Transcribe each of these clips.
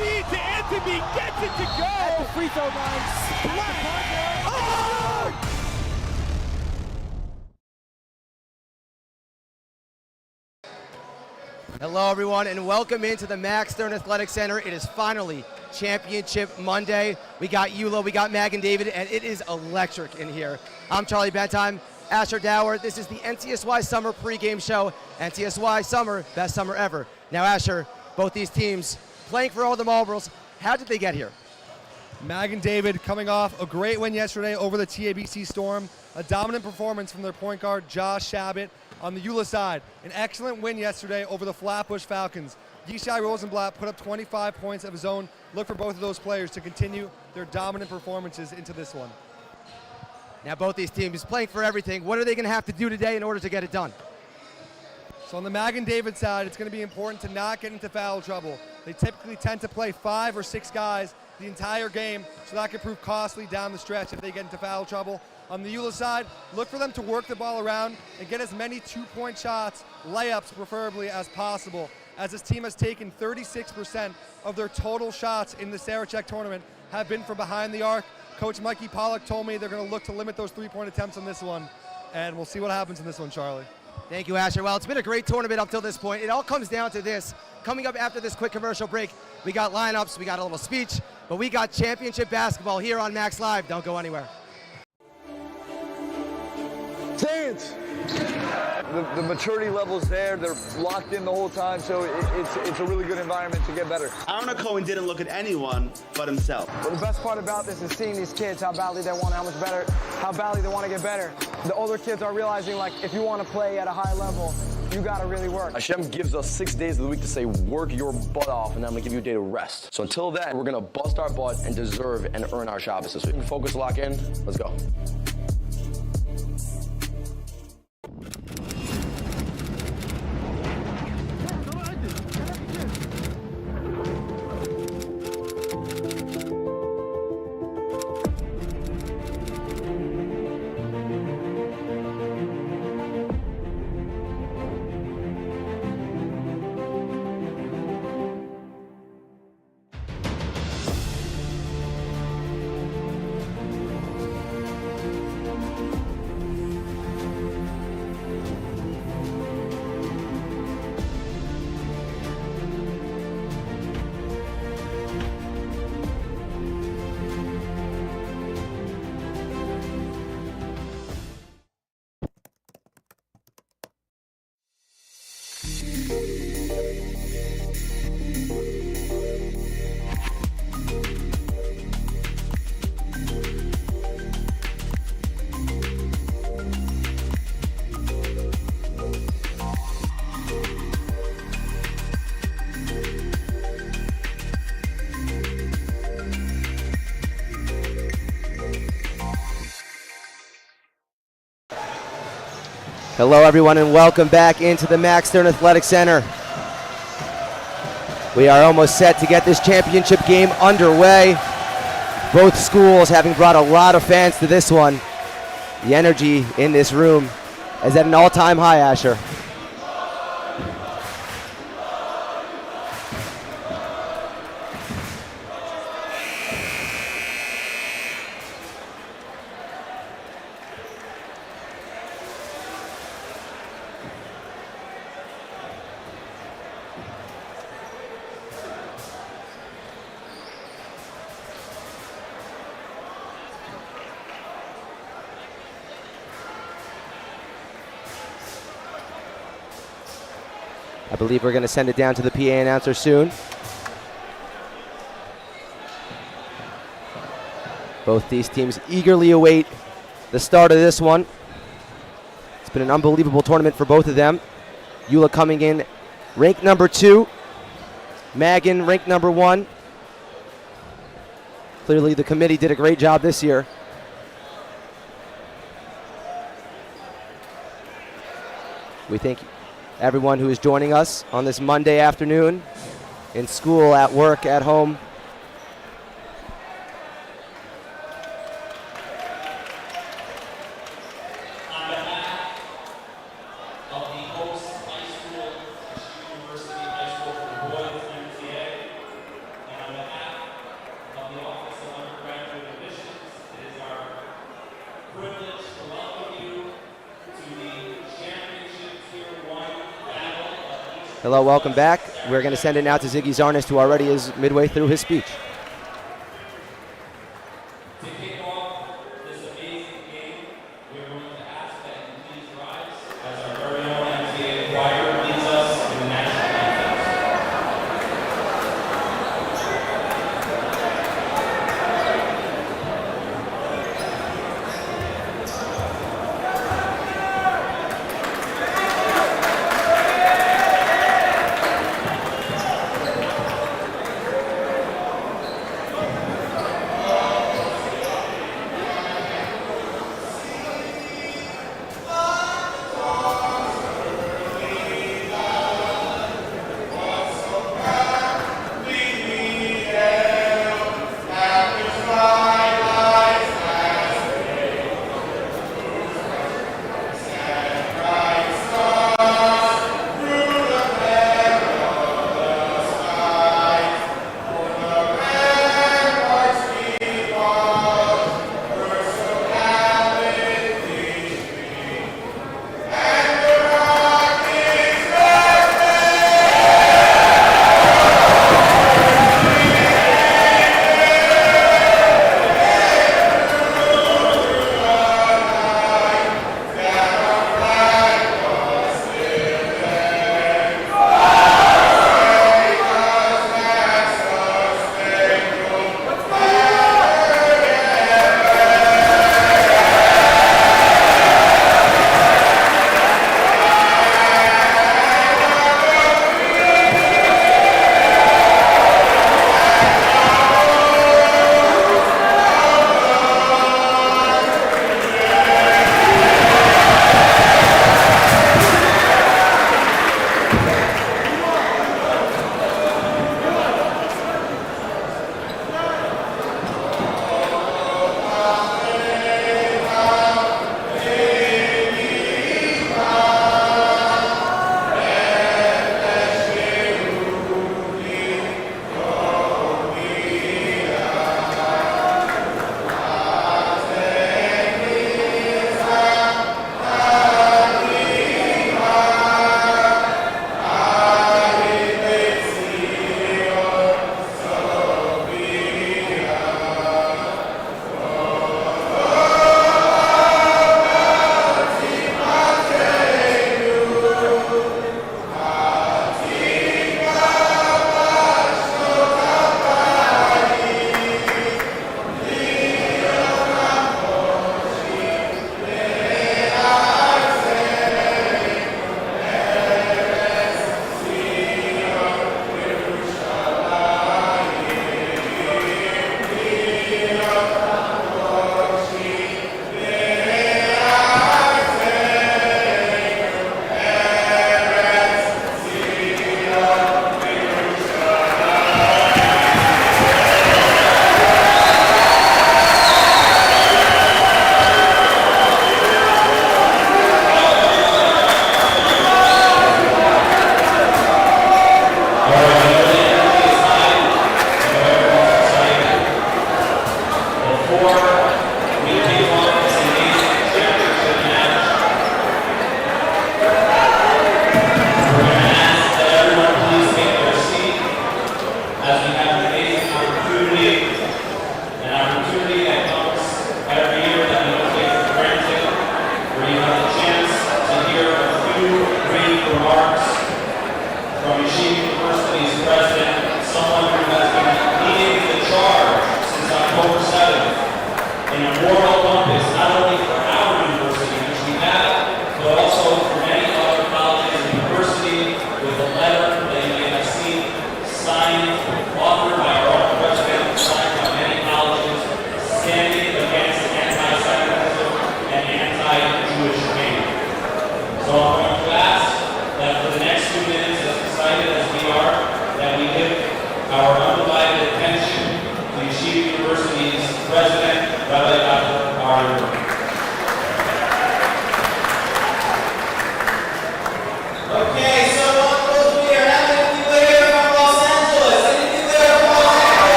speed to Anthony, gets it to go! At the free throw line, splash! Oh! Hello everyone and welcome into the Max Stern Athletic Center. It is finally Championship Monday. We got YULA, we got Magen David, and it is electric in here. I'm Charlie Bentheim, Asher Dower. This is the NCSY Summer pregame show. NCSY Summer, best summer ever. Now Asher, both these teams playing for all the Marlboros. How did they get here? Magen David coming off a great win yesterday over the TABC Storm. A dominant performance from their point guard, Josh Shabbat. On the YULA side, an excellent win yesterday over the Flatbush Falcons. Yishai Rosenblatt put up 25 points of his own. Look for both of those players to continue their dominant performances into this one. Now both these teams playing for everything. What are they going to have to do today in order to get it done? So on the Magen David side, it's going to be important to not get into foul trouble. They typically tend to play 5 or 6 guys the entire game, so that could prove costly down the stretch if they get into foul trouble. On the YULA side, look for them to work the ball around and get as many 2-point shots, layups preferably, as possible, as this team has taken 36% of their total shots in the Sarachek tournament have been from behind the arc. Coach Mikey Pollock told me they're going to look to limit those 3-point attempts on this one, and we'll see what happens in this one, Charlie. Thank you, Asher. Well, it's been a great tournament up till this point. It all comes down to this. Coming up after this quick commercial break, we got lineups, we got a little speech, but we got championship basketball here on MacsLive. Don't go anywhere. Dance! The maturity level's there. They're locked in the whole time, so it's a really good environment to get better. Aaron Cohen didn't look at anyone but himself. Well, the best part about this is seeing these kids, how badly they want, how badly they want to get better. The older kids are realizing, like, if you want to play at a high level, you got to really work. Hashem gives us 6 days of the week to say, work your butt off, and then I'm going to give you a day to rest. So until then, we're going to bust our butt and deserve and earn our Shabbos this week. Focus, lock in. Let's go. Hello everyone and welcome back into the Max Stern Athletic Center. We are almost set to get this championship game underway. Both schools having brought a lot of fans to this one. The energy in this room is at an all-time high, Asher. I believe we're going to send it down to the PA announcer soon. Both these teams eagerly await the start of this one. It's been an unbelievable tournament for both of them. YULA coming in ranked number 2. Magen ranked number 1. Clearly the committee did a great job this year. We thank everyone who is joining us on this Monday afternoon, in school, at work, at home. Hello, welcome back. We're going to send it now to Ziggy Zarnist, who already is midway through his speech.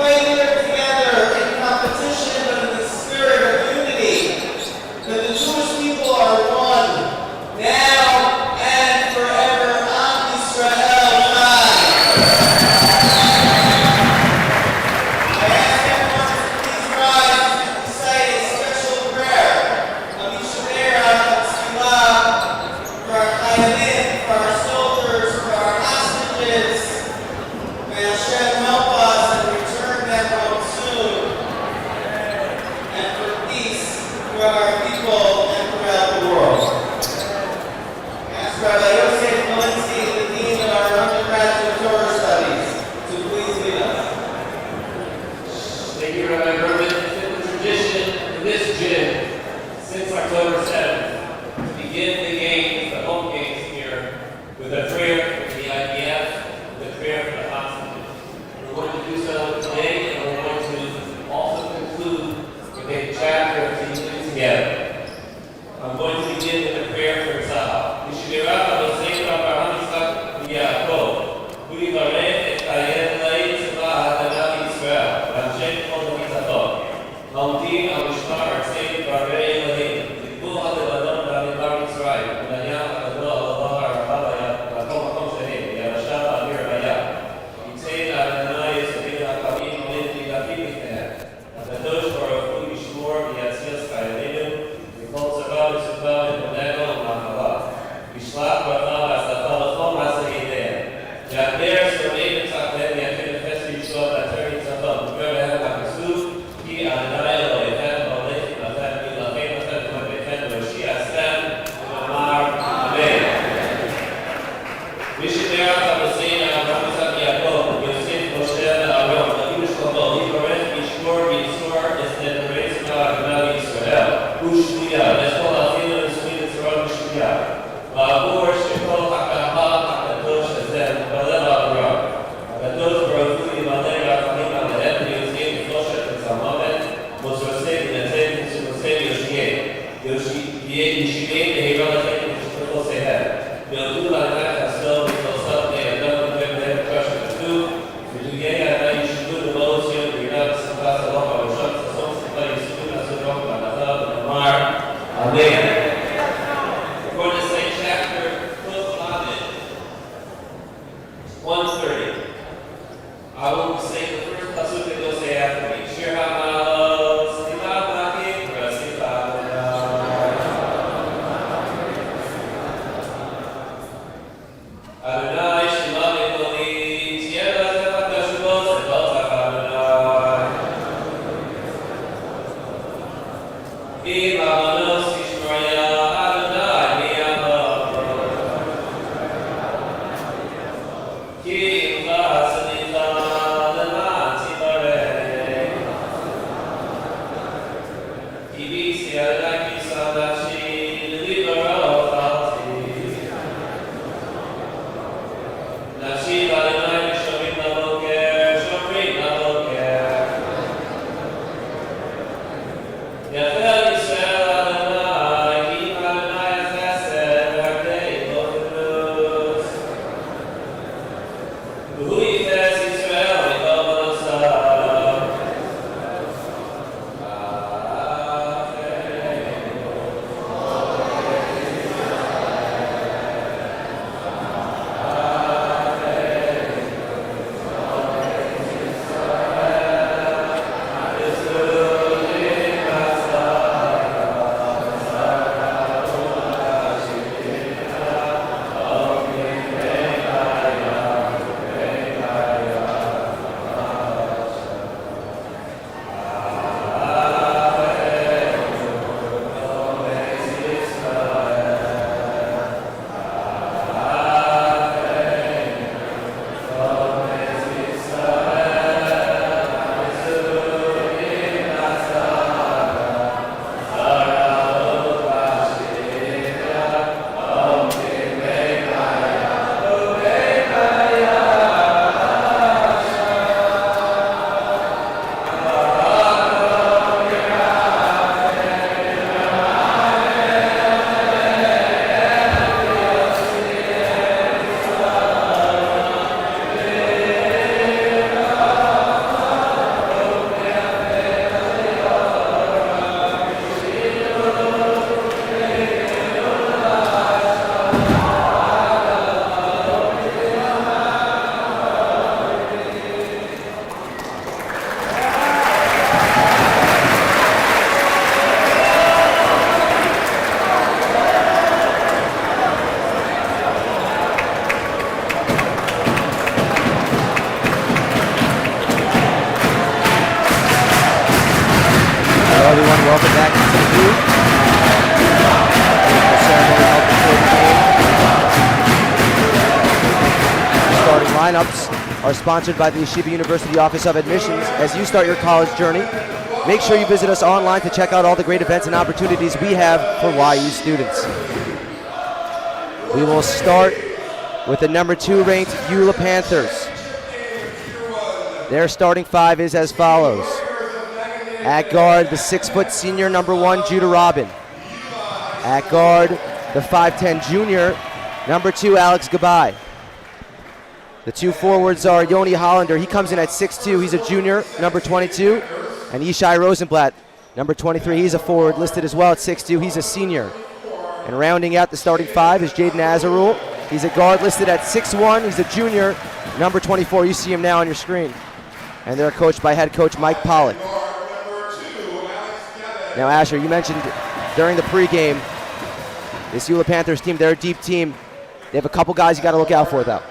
play here together in competition, but in the spirit of unity. That the Jewish people are one, now and forever. Am Yisrael Chai. I ask everyone to please rise and recite a special prayer of Yisrael Tefillah for our Chayalim, for our soldiers, for our hostages. May Hashem help us and return them home soon. And for peace for our people and throughout the world. I ask Rabbi Yosef Malinsky, the Dean of our undergraduate Torah studies, to please lead us. Thank you, Rabbi Berman. It's been the tradition in this gym since October 7th to begin the games, the home games here, with a prayer for the IDF, with a prayer for the hostages. We're going to do so today, and we're going to also conclude with a chapter of Teaching Together. I'm going to begin with a prayer for Tzahal. Yishmirach Adosei Avraham Yitzchak Yaakov, Ulivarech et Hayel Lai Tzva Hagana Yisrael, V'Hashem Kol Mitzvot, Hamdi Al Mishmar Artzei Barei Elohim, Tikbu Hadavar lineups are sponsored by the Yeshiva University Office of Admissions. As you start your college journey, make sure you visit us online to check out all the great events and opportunities we have for YU students. We will start with the number 2 ranked YULA Panthers. Their starting 5 is as follows. At guard, the 6-foot senior number 1, Judah Robin. At guard, the 5'10 junior, number 2, Alex Gabai. The 2 forwards are Yoni Hollander. He comes in at 6'2". He's a junior, number 22. And Yishai Rosenblatt, number 23. He's a forward, listed as well at 6'2". He's a senior. And rounding out the starting 5 is Jaden Azarul. He's a guard, listed at 6'1". He's a junior, number 24. You see him now on your screen. And they're coached by head coach Mike Pollock. Now, Asher, you mentioned during the pregame, this YULA Panthers team, they're a deep team. They have a couple guys you got to look out for, though.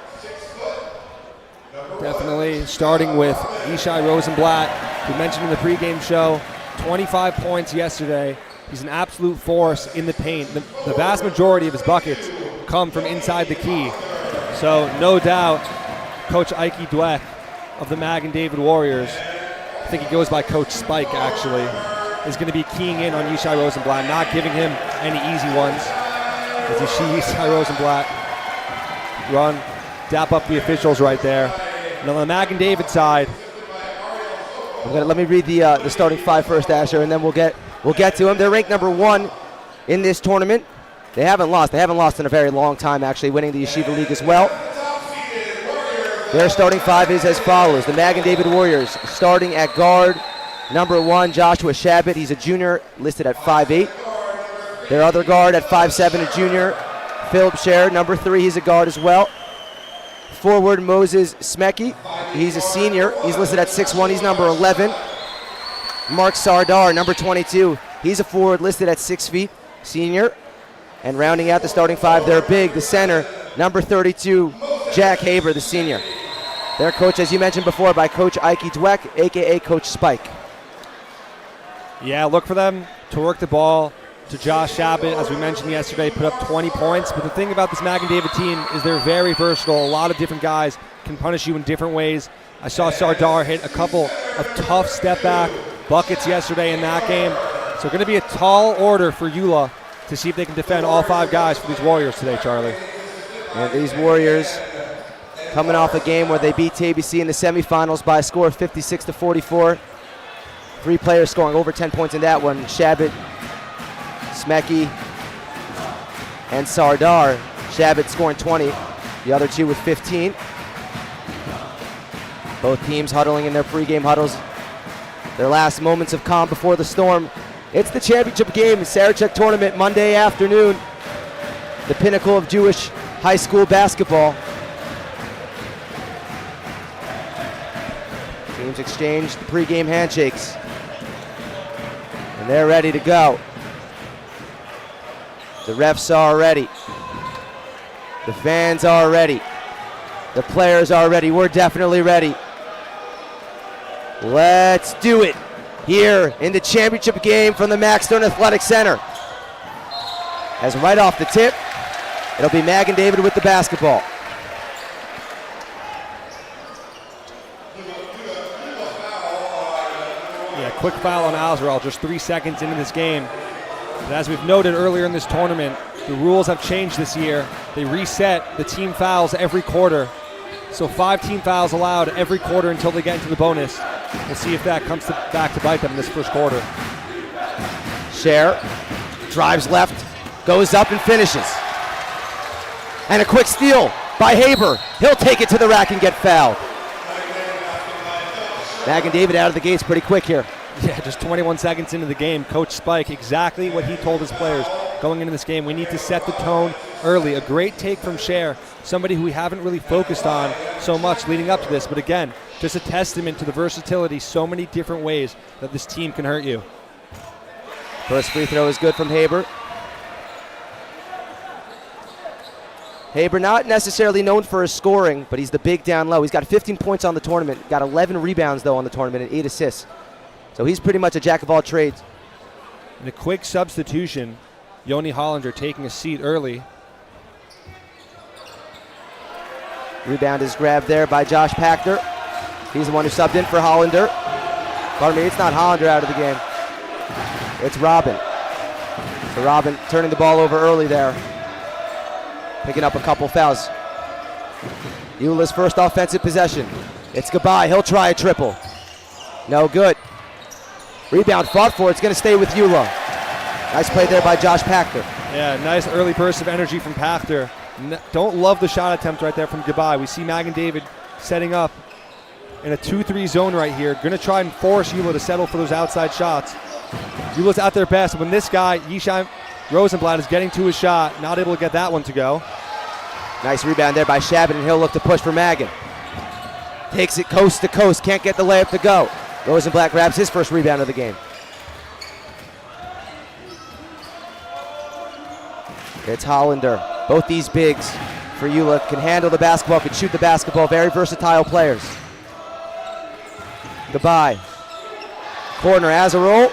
Definitely, starting with Yishai Rosenblatt, who mentioned in the pregame show, 25 points yesterday. He's an absolute force in the paint. The vast majority of his buckets come from inside the key. So, no doubt, Coach Ike Dweck of the Magen David Warriors, I think he goes by Coach Spike, actually, is going to be keying in on Yishai Rosenblatt, not giving him any easy ones. As you see Yishai Rosenblatt dap up the officials right there. And on the Magen David side, let me read the starting 5 first, Asher, and then we'll get to them. They're ranked number 1 in this tournament. They haven't lost. They haven't lost in a very long time, actually, winning the Yeshiva League as well. Their starting 5 is as follows. The Magen David Warriors starting at guard, number 1, Joshua Shabbat. He's a junior, listed at 5'8". Their other guard at 5'7", a junior, Philip Scher, number 3. He's a guard as well. Forward, Moses Smecki. He's a senior. He's listed at 6'1". He's number 11. Mark Sardar, number 22. He's a forward, listed at 6 feet, senior. And rounding out the starting 5, they're big, the center, number 32, Jack Haber, the senior. They're coached, as you mentioned before, by Coach Ike Dweck, a.k.a. Coach Spike. Yeah, look for them to work the ball to Josh Shabbat. As we mentioned yesterday, put up 20 points. But the thing about this Magen David team is they're very versatile. A lot of different guys can punish you in different ways. I saw Sardar hit a couple of tough step-back buckets yesterday in that game. So going to be a tall order for YULA to see if they can defend all 5 guys for these Warriors today, Charlie. And these Warriors coming off a game where they beat TBC in the semifinals by a score of 56-44. 3 players scoring over 10 points in that one. Shabbat, Smecki, and Sardar. Shabbat scoring 20, the other 2 with 15. Both teams huddling in their pregame huddles. Their last moments of calm before the storm. It's the championship game, the Sarachek tournament, Monday afternoon. The pinnacle of Jewish high school basketball. Teams exchange the pregame handshakes. And they're ready to go. The refs are ready. The fans are ready. The players are ready. We're definitely ready. Let's do it here in the championship game from the Max Stern Athletic Center. As right off the tip, it'll be Magen David with the basketball. Yeah, quick foul on Azrael, just 3 seconds into this game. But as we've noted earlier in this tournament, the rules have changed this year. They reset the team fouls every quarter. So 5 team fouls allowed every quarter until they get into the bonus. We'll see if that comes back to bite them in this first quarter. Scher drives left, goes up and finishes. And a quick steal by Haber. He'll take it to the rack and get fouled. Magen David out of the gates pretty quick here. Yeah, just 21 seconds into the game. Coach Spike, exactly what he told his players going into this game. We need to set the tone early. A great take from Scher, somebody who we haven't really focused on so much leading up to this. But again, just a testament to the versatility, so many different ways that this team can hurt you. First free throw is good from Haber. Haber not necessarily known for his scoring, but he's the big down low. He's got 15 points on the tournament. Got 11 rebounds, though, on the tournament and 8 assists. So he's pretty much a jack of all trades. And a quick substitution. Yoni Hollander taking a seat early. Rebound is grabbed there by Josh Pachter. He's the one who subbed in for Hollander. Pardon me, it's not Hollander out of the game. It's Robin. So Robin turning the ball over early there. Picking up a couple fouls. YULA's first offensive possession. It's Gabai, he'll try a triple. No good. Rebound fought for, it's gonna stay with YULA. Nice play there by Josh Pachter. Yeah, nice early burst of energy from Pachter. Don't love the shot attempt right there from Gabai. We see Magen David setting up in a 2-3 zone right here. Gonna try and force YULA to settle for those outside shots. YULA's at their best when this guy, Yishai Rosenblatt, is getting to his shot, not able to get that one to go. Nice rebound there by Shabbat, and he'll look to push for Magen. Takes it coast to coast, can't get the layup to go. Rosenblatt grabs his first rebound of the game. It's Hollander. Both these bigs for YULA can handle the basketball, can shoot the basketball. Very versatile players. Goodbye. Corner has a roll.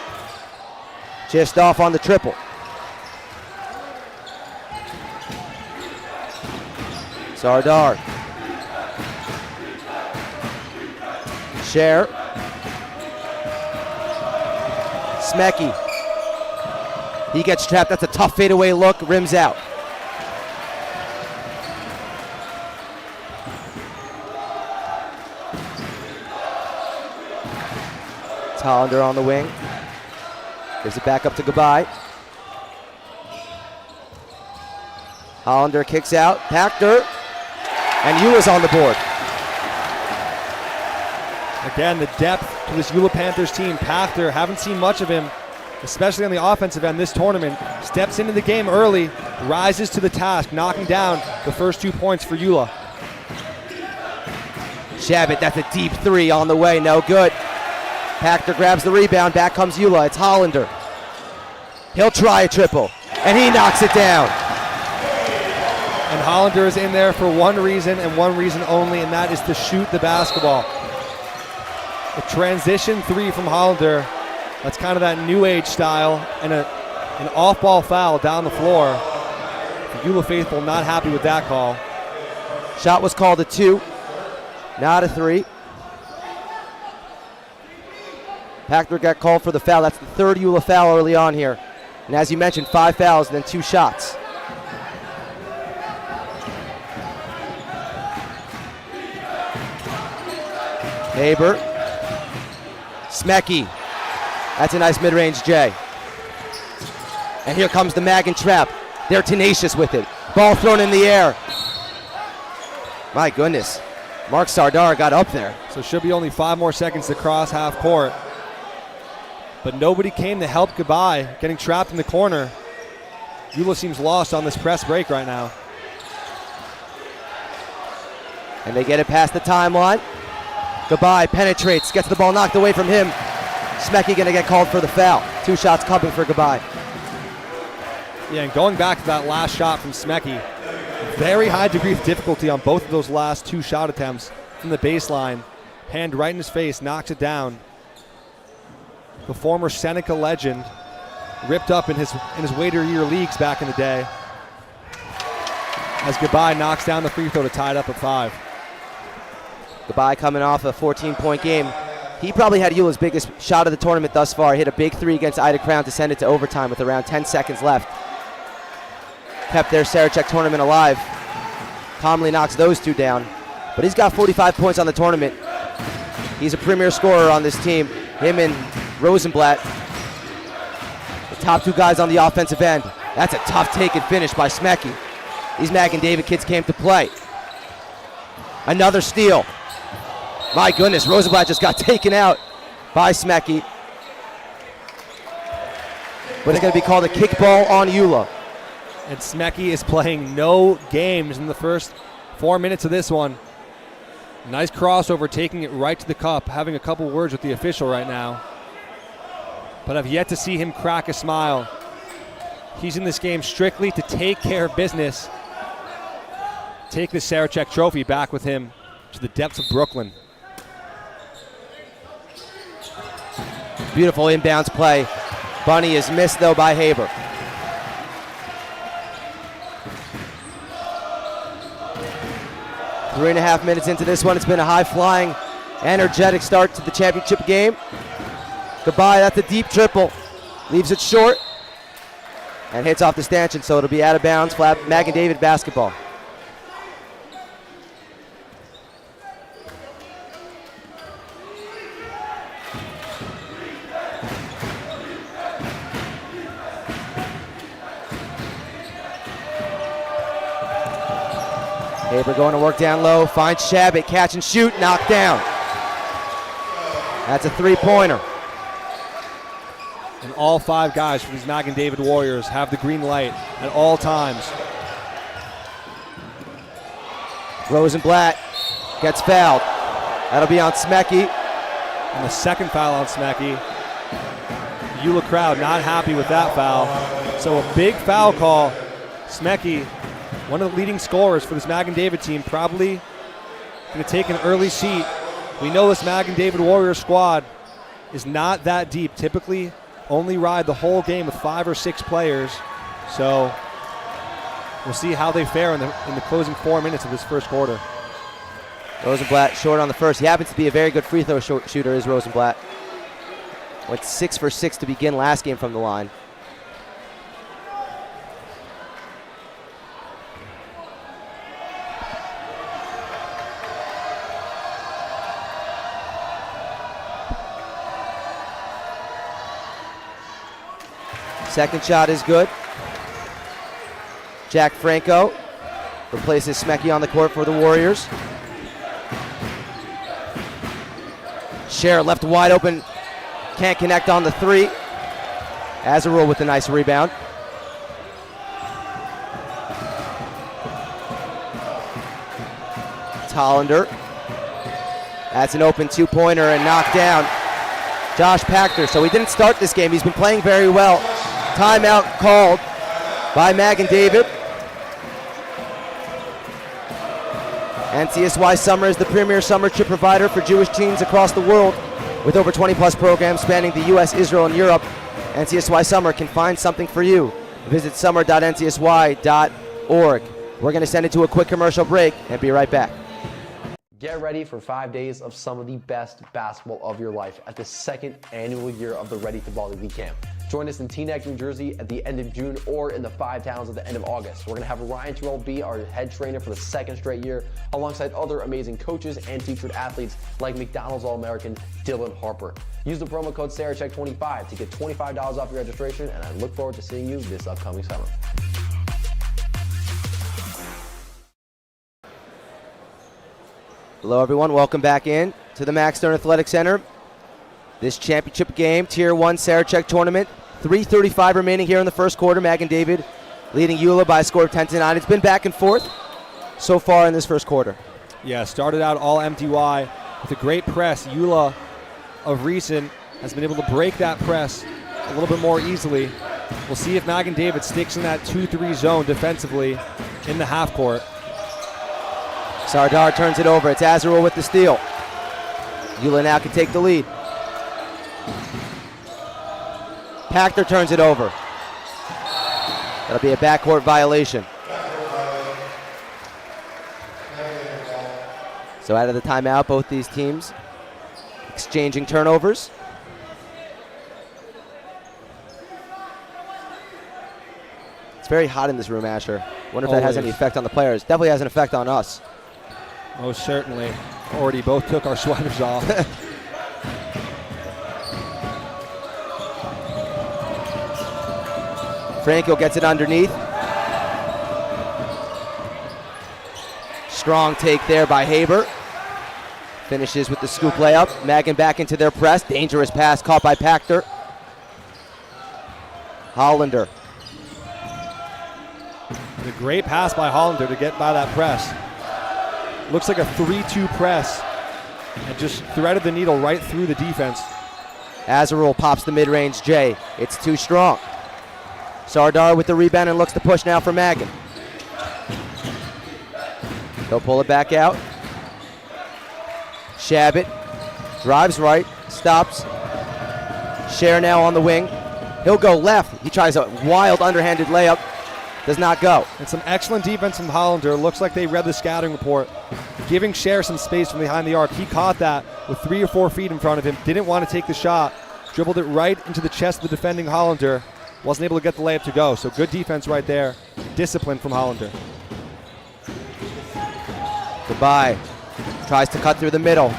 Just off on the triple. Sardar. Scher. Smecky. He gets trapped. That's a tough fadeaway look. Rims out. It's Hollander on the wing. Gives it back up to Gabai. Hollander kicks out. Pachter. And YULA's on the board. Again, the depth to this YULA Panthers team. Pachter, haven't seen much of him, especially on the offensive end this tournament. Steps into the game early, rises to the task, knocking down the first 2 points for YULA. Shabbat, that's a deep three on the way, no good. Pachter grabs the rebound, back comes YULA, it's Hollander. He'll try a triple, and he knocks it down. And Hollander is in there for one reason and one reason only, and that is to shoot the basketball. A transition three from Hollander. That's kind of that new age style, and an off-ball foul down the floor. The YULA faithful not happy with that call. Shot was called a 2, not a 3. Pachter got called for the foul. That's the third YULA foul early on here. And as you mentioned, 5 fouls and then 2 shots. Haber. Smecky. That's a nice mid-range J. And here comes the Magen trap. They're tenacious with it. Ball thrown in the air. My goodness. Mark Sardar got up there. So should be only 5 more seconds to cross half court. But nobody came to help Gabai, getting trapped in the corner. YULA seems lost on this press break right now. And they get it past the timeline. Gabai penetrates, gets the ball knocked away from him. Smecky gonna get called for the foul. 2 shots coming for Gabai. Yeah, and going back to that last shot from Smecky, very high degree of difficulty on both of those last 2 shot attempts from the baseline. Hand right in his face, knocks it down. The former Seneca legend, ripped up in his later year leagues back in the day, as Gabai knocks down the free throw to tie it up at 5. Gabai coming off a 14-point game. He probably had YULA's biggest shot of the tournament thus far. Hit a big 3 against Ida Crown to send it to overtime with around 10 seconds left. Kept their Sarachek tournament alive. Calmly knocks those 2 down. But he's got 45 points on the tournament. He's a premier scorer on this team. Him and Rosenblatt, the top 2 guys on the offensive end. That's a tough take and finish by Smecky. These Magen David kids came to play. Another steal. My goodness, Rosenblatt just got taken out by Smecky. But it's going to be called a kickball on YULA. And Smecky is playing no games in the first 4 minutes of this one. Nice crossover, taking it right to the cup, having a couple words with the official right now. But I've yet to see him crack a smile. He's in this game strictly to take care of business. Take the Sarachek trophy back with him to the depths of Brooklyn. Beautiful inbounds play. Bunny is missed though by Haber. 3.5 minutes into this one. It's been a high-flying, energetic start to the championship game. Goodbye, that's a deep triple. Leaves it short and hits off the stanchion, so it'll be out of bounds. Flat Magen David basketball. Haber going to work down low, finds Shabbat, catch and shoot, knocked down. That's a three-pointer. And all 5 guys from these Magen David Warriors have the green light at all times. Rosenblatt gets fouled. That'll be on Smecky. And the second foul on Smecky. The YULA crowd not happy with that foul. So a big foul call. Smecky, one of the leading scorers for this Magen David team, probably going to take an early seat. We know this Magen David Warrior squad is not that deep. Typically only ride the whole game with 5 or 6 players. So we'll see how they fare in the closing 4 minutes of this first quarter. Rosenblatt short on the first. He happens to be a very good free throw shooter, is Rosenblatt. Went 6 for 6 to begin last game from the line. Second shot is good. Jack Franco replaces Smecky on the court for the Warriors. Scher left wide open, can't connect on the 3. Azarul with a nice rebound. It's Hollander. That's an open 2-pointer and knocked down. Josh Pachter. So he didn't start this game. He's been playing very well. Timeout called by Magen David. NCSY Summer is the premier summer trip provider for Jewish teens across the world. With over 20+ programs spanning the US, Israel, and Europe, NCSY Summer can find something for you. Visit summer.ncsy.org. We're going to send it to a quick commercial break and be right back. Get ready for 5 days of some of the best basketball of your life at the 2nd annual year of the Ready to Volley League Camp. Join us in Teaneck, New Jersey at the end of June or in the 5 towns at the end of August. We're going to have Ryan Terrell be our head trainer for the 2nd straight year, alongside other amazing coaches and featured athletes like McDonald's All-American Dylan Harper. Use the promo code Sarachek25 to get $25 off your registration, and I look forward to seeing you this upcoming summer. Hello everyone, welcome back in to the Max Stern Athletic Center. This championship game, Tier 1 Sarachek tournament. 3:35 remaining here in the first quarter. Magen David leading YULA by a score of 10-9. It's been back and forth so far in this first quarter. Yeah, started out all MTY with a great press. YULA of recent has been able to break that press a little bit more easily. We'll see if Magen David sticks in that 2-3 zone defensively in the half court. Sardar turns it over. It's Azarul with the steal. YULA now can take the lead. Pachter turns it over. That'll be a backcourt violation. So out of the timeout, both these teams exchanging turnovers. It's very hot in this room, Asher. Wonder if that has any effect on the players. Definitely has an effect on us. Most certainly. Already both took our sweaters off. Franco gets it underneath. Strong take there by Haber. Finishes with the scoop layup. Magen back into their press. Dangerous pass caught by Pachter. Hollander. A great pass by Hollander to get by that press. Looks like a 3-2 press and just threaded the needle right through the defense. Azarul pops the mid-range J. It's too strong. Sardar with the rebound and looks to push now for Magen. They'll pull it back out. Shabbat drives right, stops. Scher now on the wing. He'll go left. He tries a wild underhanded layup. does not go. And some excellent defense from Hollander. Looks like they read the scouting report, giving Cher some space from behind the arc. He caught that with 3 or 4 feet in front of him. Didn't want to take the shot. Dribbled it right into the chest of the defending Hollander. Wasn't able to get the layup to go. So good defense right there. Discipline from Hollander. Goodbye. Tries to cut through the middle.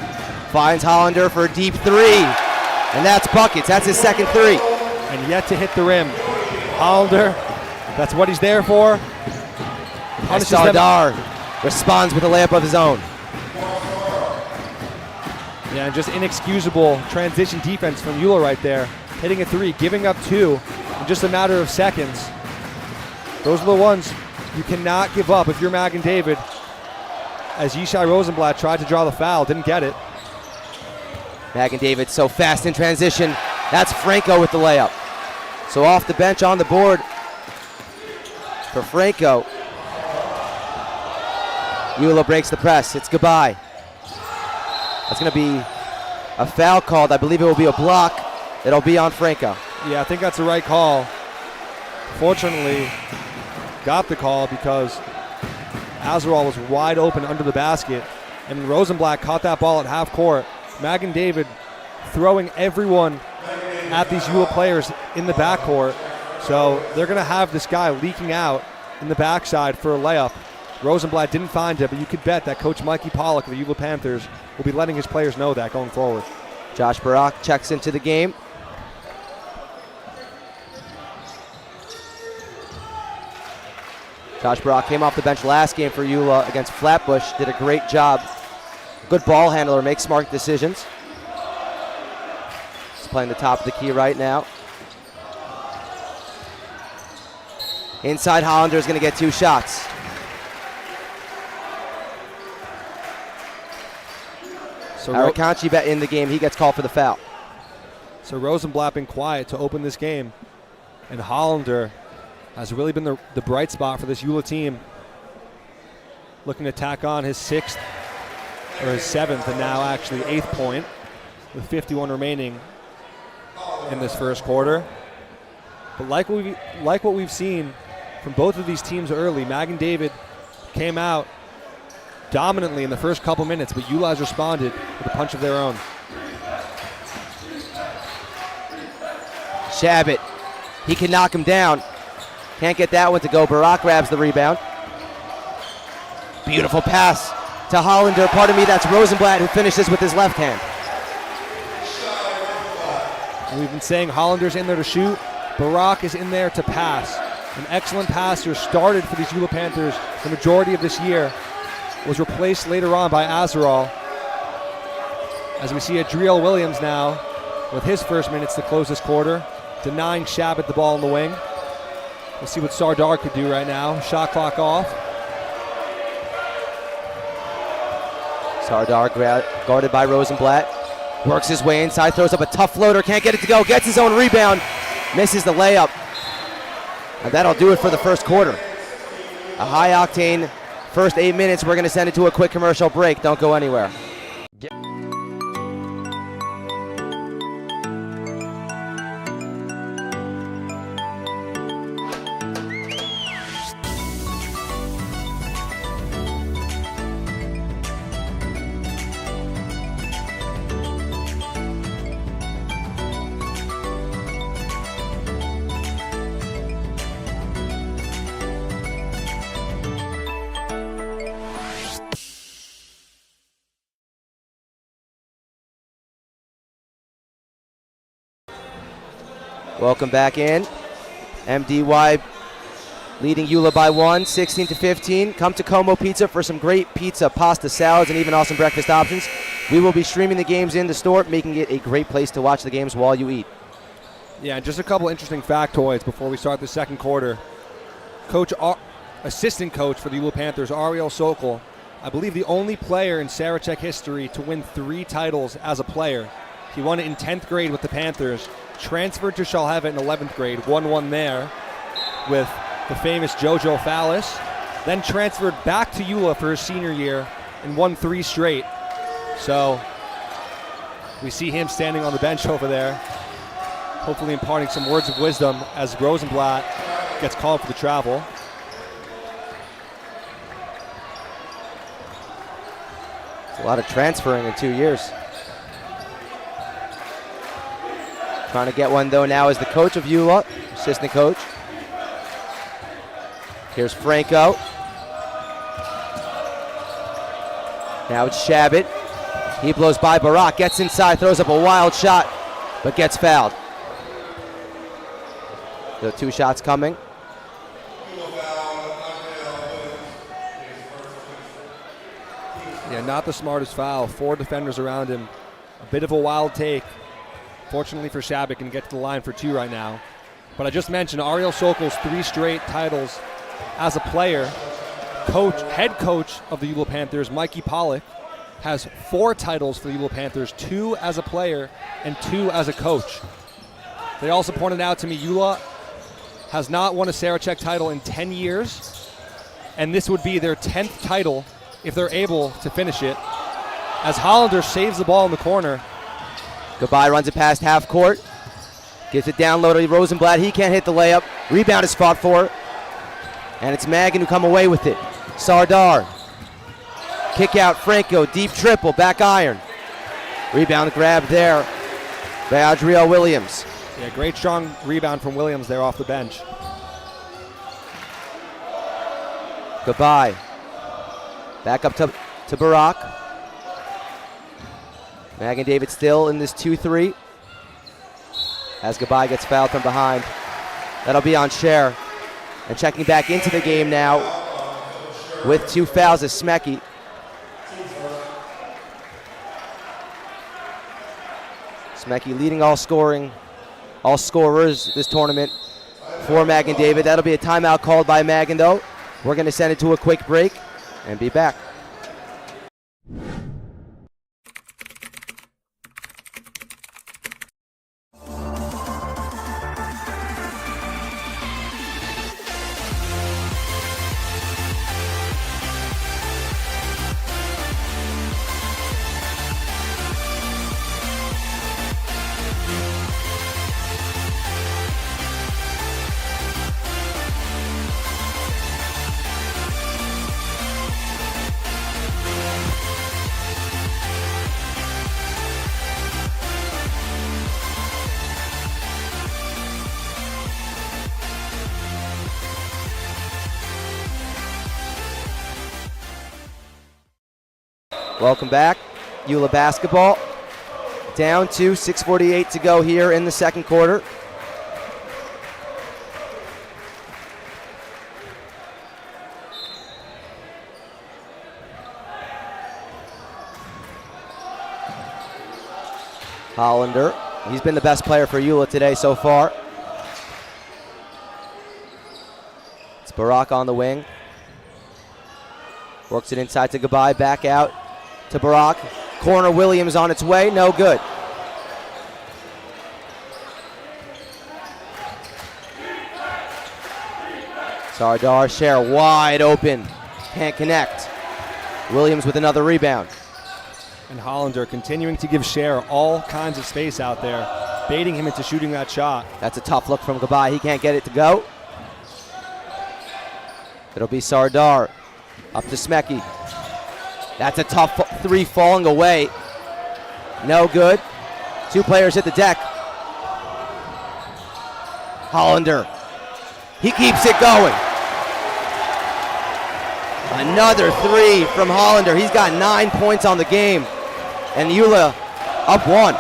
Finds Hollander for a deep 3. And that's buckets. That's his second 3. And yet to hit the rim. Hollander, that's what he's there for. And Sardar responds with a layup of his own. Yeah, and just inexcusable transition defense from YULA right there. Hitting a 3, giving up 2 in just a matter of seconds. Those are the ones you cannot give up if you're Magen David. As Yishai Rosenblatt tried to draw the foul, didn't get it. Magen David so fast in transition. That's Franco with the layup. So off the bench on the board for Franco. YULA breaks the press. It's goodbye. That's going to be a foul called. I believe it will be a block. It'll be on Franco. Yeah, I think that's the right call. Fortunately, got the call because Azarol was wide open under the basket, and Rosenblatt caught that ball at half court. Magen David throwing everyone at these YULA players in the backcourt. So they're going to have this guy leaking out in the backside for a layup. Rosenblatt didn't find it, but you could bet that Coach Mikey Pollock of the YULA Panthers will be letting his players know that going forward. Josh Barak checks into the game. Josh Barak came off the bench last game for YULA against Flatbush. Did a great job. Good ball handler, makes smart decisions. He's playing the top of the key right now. Inside, Hollander is going to get 2 shots. So Arakanchi in the game, he gets called for the foul. So Rosenblatt been quiet to open this game, and Hollander has really been the bright spot for this YULA team. Looking to tack on his 6th, or his 7th, and now actually 8th point, with 51 remaining in this first quarter. But like what we've seen from both of these teams early, Magen David came out dominantly in the first couple minutes, but YULA has responded with a punch of their own. Shabbat, he can knock him down. Can't get that one to go. Barak grabs the rebound. Beautiful pass to Hollander. Pardon me, that's Rosenblatt who finishes with his left hand. And we've been saying Hollander's in there to shoot. Barak is in there to pass. An excellent passer started for these YULA Panthers the majority of this year. Was replaced later on by Azarol. As we see Adriel Williams now with his first minutes to close this quarter, denying Shabbat the ball in the wing. We'll see what Sardar could do right now. Shot clock off. Sardar guarded by Rosenblatt. Works his way inside, throws up a tough floater, can't get it to go, gets his own rebound, misses the layup. And that'll do it for the first quarter. A high-octane first 8 minutes. We're going to send it to a quick commercial break. Don't go anywhere. Welcome back in. MDY leading YULA by 1, 16-15. Come to Como Pizza for some great pizza, pasta, salads, and even awesome breakfast options. We will be streaming the games in the store, making it a great place to watch the games while you eat. Yeah, just a couple interesting factoids before we start the second quarter. Assistant coach for the YULA Panthers, Ariel Sokol, I believe the only player in Sarachek history to win 3 titles as a player. He won it in 10th grade with the Panthers, transferred to Shalheva in 11th grade, won one there with the famous Jojo Fallis, then transferred back to YULA for his senior year and won 3 straight. So we see him standing on the bench over there, hopefully imparting some words of wisdom as Rosenblatt gets called for the travel. A lot of transferring in 2 years. Trying to get one though now is the coach of YULA, assistant coach. Here's Franco. Now it's Shabbat. He blows by Barak, gets inside, throws up a wild shot, but gets fouled. The 2 shots coming. Yeah, not the smartest foul. 4 defenders around him. A bit of a wild take. Fortunately for Shabbat, can get to the line for 2 right now. But I just mentioned Ariel Sokol's 3 straight titles as a player. Head coach of the YULA Panthers, Mikey Pollock, has 4 titles for the YULA Panthers, 2 as a player and 2 as a coach. They also pointed out to me YULA has not won a Sarachek title in 10 years, and this would be their 10th title if they're able to finish it. As Hollander saves the ball in the corner. Goodbye runs it past half court. Gives it down low to Rosenblatt. He can't hit the layup. Rebound is fought for. And it's Magen who come away with it. Sardar. Kick out Franco. Deep triple. Back iron. Rebound grab there by Adriel Williams. Yeah, great strong rebound from Williams there off the bench. Goodbye. Back up to Barak. Magen David still in this 2-3. As Goodbye gets fouled from behind. That'll be on Cher. And checking back into the game now with 2 fouls is Smecky. Smecky leading all scorers this tournament for Magen David. That'll be a timeout called by Magen though. We're going to send it to a quick break and be back. Welcome back. YULA basketball down to 6:48 to go here in the second quarter. Hollander, he's been the best player for YULA today so far. It's Barak on the wing. Works it inside to Goodbye, back out to Barak. Corner Williams on its way, no good. Sardar, Cher wide open, can't connect. Williams with another rebound. And Hollander continuing to give Cher all kinds of space out there, baiting him into shooting that shot. That's a tough look from Goodbye, he can't get it to go. It'll be Sardar, up to Smecky. That's a tough 3 falling away. No good. 2 players hit the deck. Hollander. He keeps it going. Another 3 from Hollander. He's got 9 points on the game. And YULA up 1.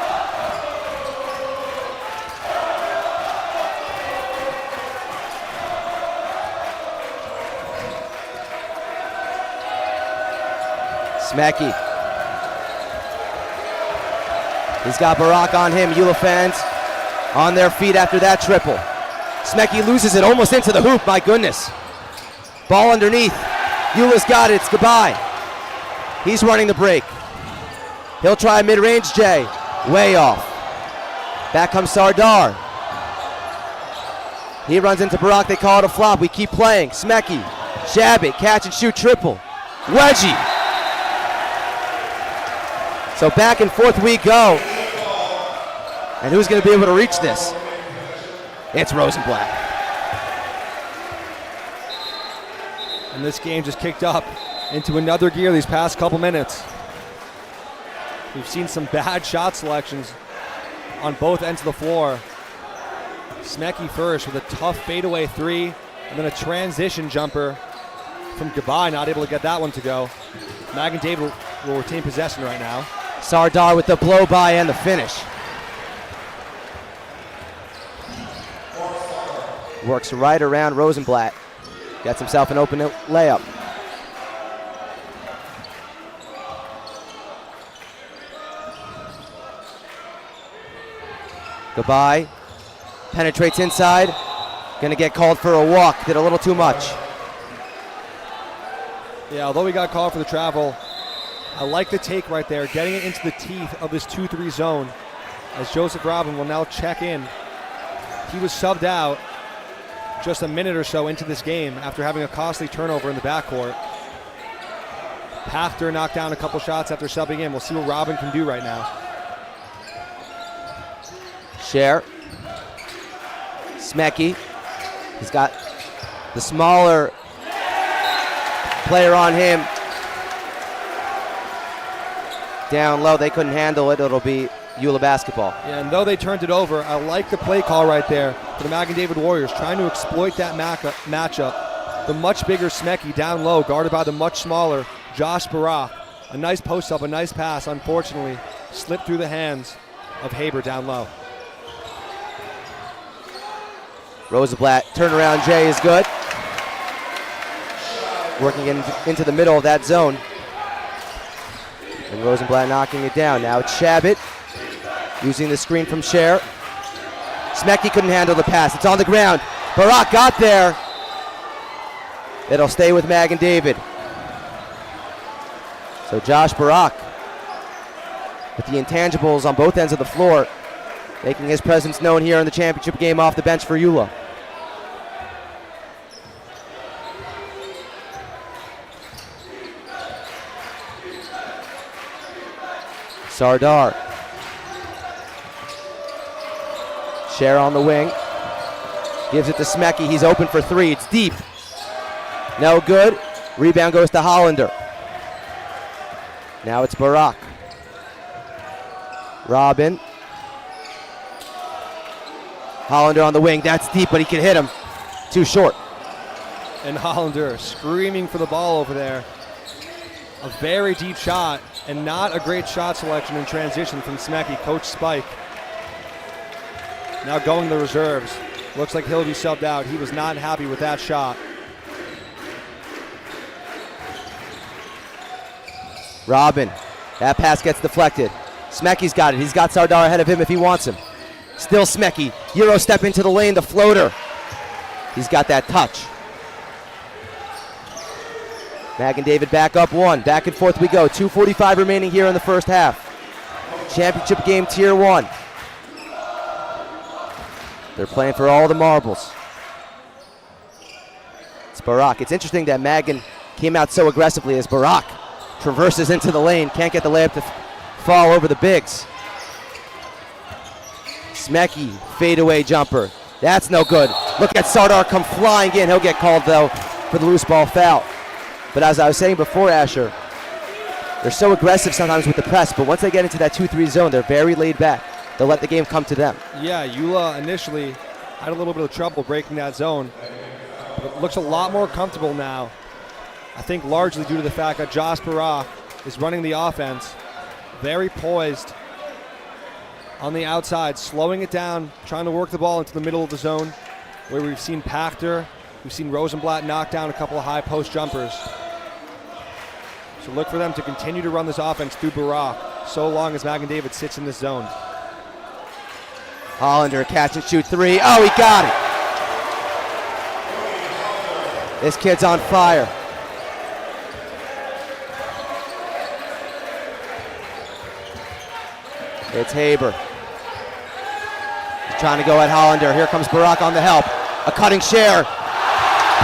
Smecky. He's got Barak on him. YULA fans on their feet after that triple. Smecky loses it almost into the hoop. My goodness. Ball underneath. YULA's got it. It's Goodbye. He's running the break. He'll try a mid-range J. Way off. Back comes Sardar. He runs into Barak. They call it a flop. We keep playing. Smecky. Shabbat. Catch and shoot triple. Wedgie. So back and forth we go. And who's going to be able to reach this? It's Rosenblatt. And this game just kicked up into another gear these past couple minutes. We've seen some bad shot selections on both ends of the floor. Smecky first with a tough fadeaway three, and then a transition jumper from Goodbye, not able to get that one to go. Magen David will retain possession right now. Sardar with the blow by and the finish. Works right around Rosenblatt. Gets himself an open layup. Goodbye. Penetrates inside. Gonna get called for a walk. Did a little too much. Yeah, although he got called for the travel, I like the take right there, getting it into the teeth of this 2-3 zone as Joseph Robin will now check in. He was subbed out just a minute or so into this game after having a costly turnover in the backcourt. Pachter knocked down a couple shots after subbing in. We'll see what Robin can do right now. Scher. Smecky. He's got the smaller player on him. Down low, they couldn't handle it. It'll be YULA basketball. Yeah, and though they turned it over, I like the play call right there for the Magen David Warriors, trying to exploit that matchup. The much bigger Smecky down low, guarded by the much smaller Josh Barak. A nice post-up, a nice pass, unfortunately, slipped through the hands of Haber down low. Rosenblatt, turnaround J is good. Working into the middle of that zone. And Rosenblatt knocking it down. Now it's Shabbat using the screen from Scher. Smecky couldn't handle the pass. It's on the ground. Barak got there. It'll stay with Magen David. So Josh Barak with the intangibles on both ends of the floor, making his presence known here in the championship game off the bench for YULA. Sardar. Scher on the wing. Gives it to Smecky. He's open for three. It's deep. No good. Rebound goes to Hollander. Now it's Barak. Robin. Hollander on the wing. That's deep, but he can hit him. Too short. And Hollander screaming for the ball over there. A very deep shot, and not a great shot selection in transition from Smecky. Coach Spike now going to the reserves. Looks like he'll be subbed out. He was not happy with that shot. Robin. That pass gets deflected. Smecky's got it. He's got Sardar ahead of him if he wants him. Still Smecky. Euro step into the lane, the floater. He's got that touch. Magen David back up one. Back and forth we go. 2:45 remaining here in the first half. Championship game tier 1. They're playing for all the marbles. It's Barak. It's interesting that Magen came out so aggressively as Barak traverses into the lane. Can't get the layup to fall over the bigs. Smecky, fadeaway jumper. That's no good. Look at Sardar come flying in. He'll get called, though, for the loose ball foul. But as I was saying before, Asher, they're so aggressive sometimes with the press, but once they get into that 2-3 zone, they're very laid back. They'll let the game come to them. Yeah, YULA initially had a little bit of trouble breaking that zone, but it looks a lot more comfortable now. I think largely due to the fact that Josh Barak is running the offense, very poised on the outside, slowing it down, trying to work the ball into the middle of the zone, where we've seen Pachter, we've seen Rosenblatt knock down a couple of high post jumpers. So look for them to continue to run this offense through Barak, so long as Magen David sits in this zone. Hollander, catch and shoot three. Oh, he got it. This kid's on fire. It's Haber. He's trying to go at Hollander. Here comes Barak on the help. A cutting Scher.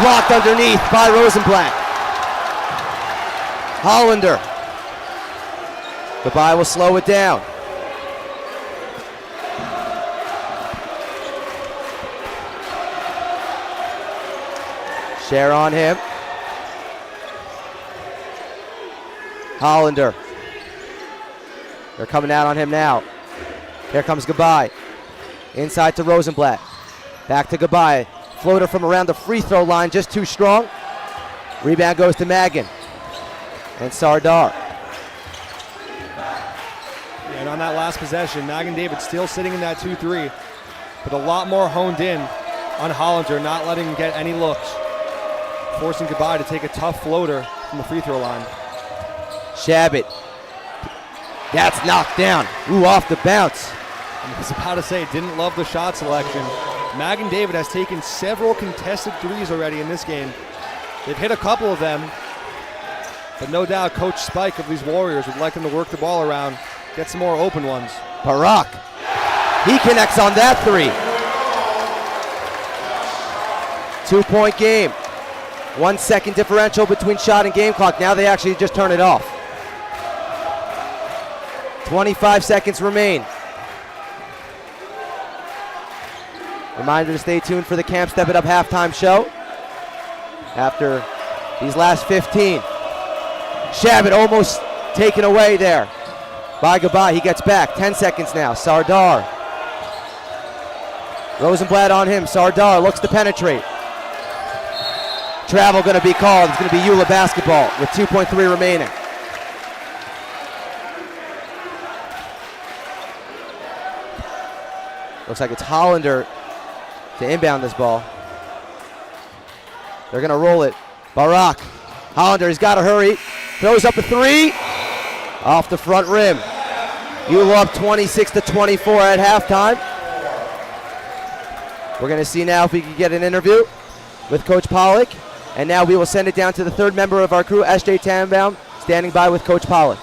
Blocked underneath by Rosenblatt. Hollander. Goodbye will slow it down. Scher on him. They're coming out on him now. Here comes Gabai. Inside to Rosenblatt. Back to Gabai. Floater from around the free throw line, just too strong. Rebound goes to Magen. And Sardar. And on that last possession, Magen David still sitting in that 2-3, but a lot more honed in on Hollander, not letting him get any looks. Forcing Gabai to take a tough floater from the free throw line. Shabbat. That's knocked down. Ooh, off the bounce. I was about to say, didn't love the shot selection. Magen David has taken several contested threes already in this game. They've hit a couple of them, but no doubt Coach Spike of these Warriors would like them to work the ball around, get some more open ones. Barak. He connects on that three. 2-point game. 1 second differential between shot and game clock. Now they actually just turn it off. 25 seconds remain. Reminder to stay tuned for the Camp Step It Up halftime show. After these last 15. Shabbat almost taken away there by Gabai. He gets back. 10 seconds now. Sardar. Rosenblatt on him. Sardar looks to penetrate. Travel going to be called. It's going to be YULA basketball with 2.3 remaining. Looks like it's Hollander to inbound this ball. They're going to roll it. Barak. Hollander, he's got to hurry. Throws up a three. Off the front rim. YULA up 26-24 at halftime. We're going to see now if we can get an interview with Coach Pollock. And now we will send it down to the third member of our crew, S.J. Tannenbaum, standing by with Coach Pollock.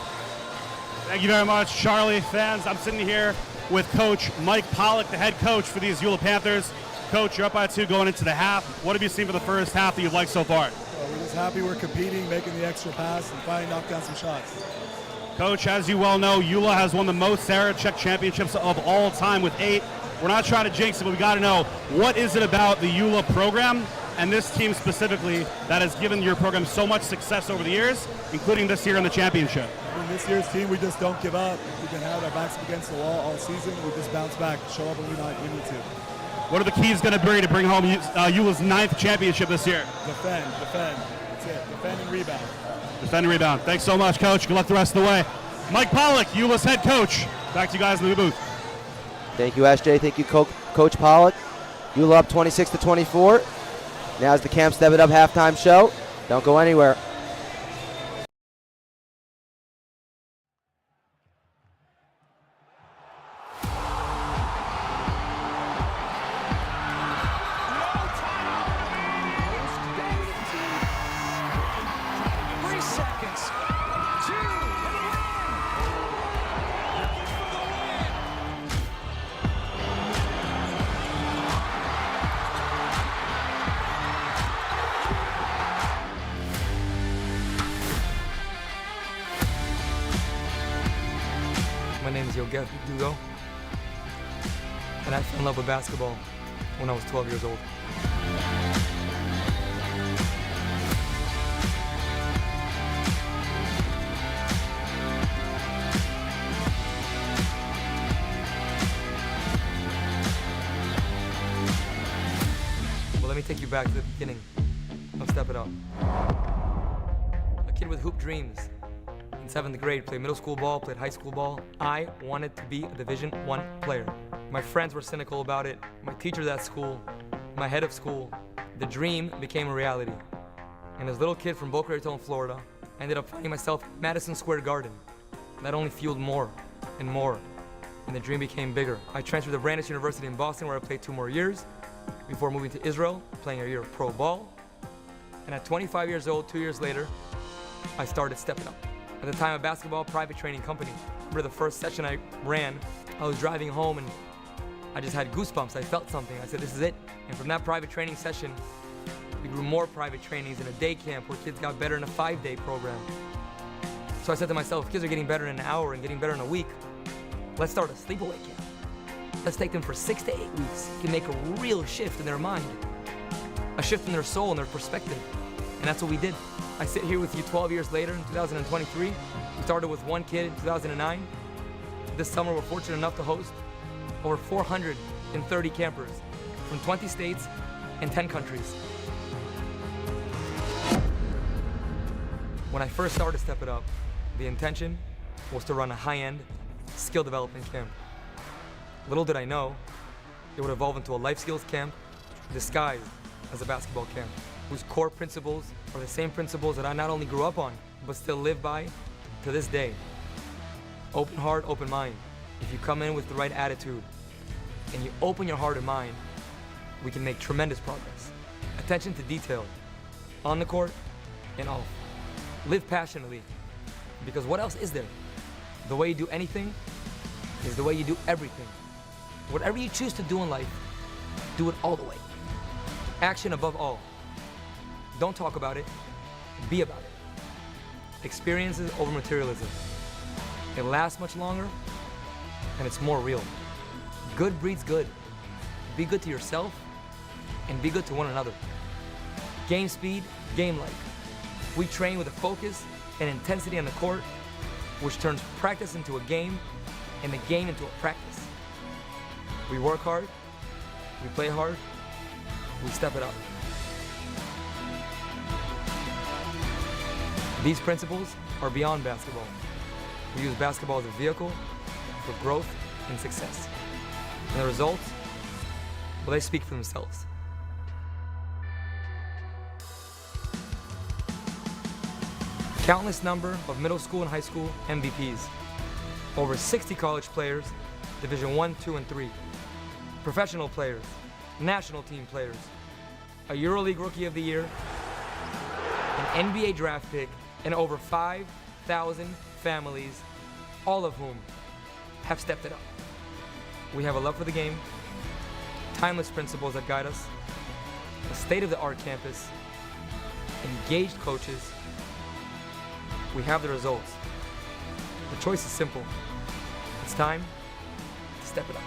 Thank you very much, Charlie. Fans, I'm sitting here with Coach Mike Pollock, the head coach for these YULA Panthers. Coach, you're up by 2 going into the half. What have you seen for the first half that you've liked so far? We're just happy we're competing, making the extra pass, and finally knock down some shots. Coach, as you well know, YULA has won the most Sarachek championships of all time with 8. We're not trying to jinx it, but we got to know, what is it about the YULA program and this team specifically that has given your program so much success over the years, including this year in the championship? In this year's team, we just don't give up. We've been having our backs against the wall all season. We just bounce back, show up when we need to. What are the keys going to be to bring home YULA's 9th championship this year? Defend. That's it. Defend and rebound. Defend and rebound. Thanks so much, Coach. Good luck the rest of the way. Mike Pollock, YULA's head coach. Back to you guys in the booth. Thank you, SJ. Thank you, Coach Pollock. YULA up 26-24. Now's the Camp Step It Up halftime show. Don't go anywhere. My name is Yogev Dugo, and I fell in love with basketball when I was 12 years old. Well, let me take you back to the beginning of Step It Up. A kid with hoop dreams. In 7th grade, played middle school ball, played high school ball. I wanted to be a Division I player. My friends were cynical about it. My teachers at school, my head of school. The dream became a reality. And as a little kid from Boca Raton, Florida, I ended up finding myself at Madison Square Garden. That only fueled more and more, and the dream became bigger. I transferred to Brandeis University in Boston, where I played 2 more years before moving to Israel, playing a year of pro ball. And at 25 years old, 2 years later, I started stepping up. At the time, a basketball private training company. Remember the first session I ran, I was driving home and I just had goosebumps. I felt something. I said, this is it. And from that private training session, we grew more private trainings in a day camp where kids got better in a 5-day program. So I said to myself, if kids are getting better in an hour and getting better in a week, let's start a sleepaway camp. Let's take them for 6 to 8 weeks. It can make a real shift in their mind, a shift in their soul and their perspective. And that's what we did. I sit here with you 12 years later in 2023. We started with 1 kid in 2009. This summer, we're fortunate enough to host over 430 campers from 20 states and 10 countries. When I first started to Step It Up, the intention was to run a high-end skill development camp. Little did I know, it would evolve into a life skills camp disguised as a basketball camp, whose core principles are the same principles that I not only grew up on, but still live by to this day. Open heart, open mind. If you come in with the right attitude and you open your heart and mind, we can make tremendous progress. Attention to detail, on the court and off. Live passionately, because what else is there? The way you do anything is the way you do everything. Whatever you choose to do in life, do it all the way. Action above all. Don't talk about it, be about it. Experiences over materialism. It lasts much longer, and it's more real. Good breeds good. Be good to yourself, and be good to one another. Game speed, game like. We train with a focus and intensity on the court, which turns practice into a game, and the game into a practice. We work hard, we play hard, we step it up. These principles are beyond basketball. We use basketball as a vehicle for growth and success. And the results, well, they speak for themselves. Countless number of middle school and high school MVPs. Over 60 college players, Division 1, 2, and 3. Professional players, national team players, a EuroLeague Rookie of the Year, an NBA draft pick, and over 5,000 families, all of whom have stepped it up. We have a love for the game, timeless principles that guide us, a state-of-the-art campus, engaged coaches. We have the results. The choice is simple. It's time to step it up.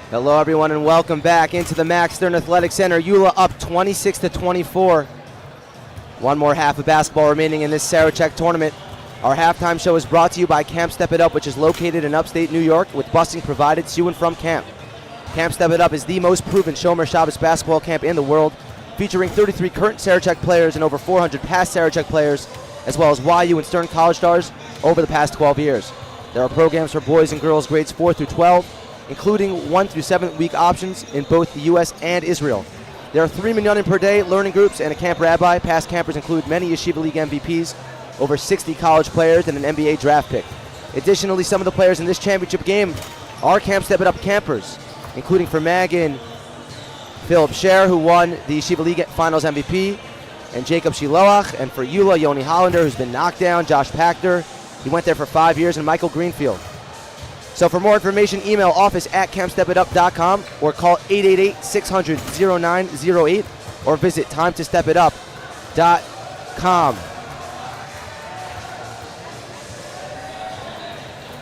Hello, everyone, and welcome back into the Max Stern Athletic Center. YULA up 26-24. One more half of basketball remaining in this Sarachek tournament. Our halftime show is brought to you by Camp Step It Up, which is located in upstate New York, with busing provided to and from camp. Camp Step It Up is the most proven Shomer Shabbos basketball camp in the world, featuring 33 current Sarachek players and over 400 past Sarachek players, as well as YU and Stern College stars over the past 12 years. There are programs for boys and girls grades 4 through 12, including 1 through 7 week options in both the U.S. and Israel. There are 3 minyanim per day learning groups and a camp rabbi. Past campers include many Yeshiva League MVPs, over 60 college players, and an NBA draft pick. Additionally, some of the players in this championship game are Camp Step It Up campers, including for Magen, Philip Scher, who won the Yeshiva League Finals MVP, and Jacob Shiloach, and for YULA, Yoni Hollander, who's been knocked down, Josh Pachter, he went there for 5 years, and Michael Greenfield. So for more information, email office@campstepitup.com or call 888-600-0908 or visit timetostepitup.com.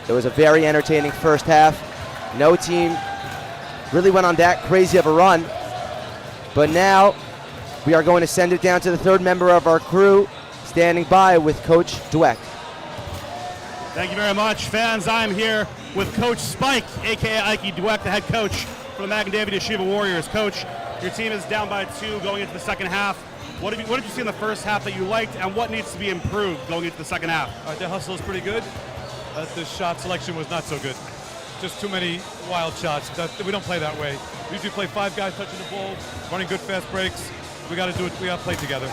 It was a very entertaining first half. No team really went on that crazy of a run. But now we are going to send it down to the third member of our crew, standing by with Coach Dweck. Thank you very much, fans. I'm here with Coach Spike, a.k.a. Ike Dweck, the head coach for the Magen David Yeshiva Warriors. Coach, your team is down by 2 going into the second half. What did you see in the first half that you liked, and what needs to be improved going into the second half? Their hustle is pretty good. The shot selection was not so good. Just too many wild shots. We don't play that way. We usually play 5 guys touching the ball, running good fast breaks. We got to do it. We got to play together.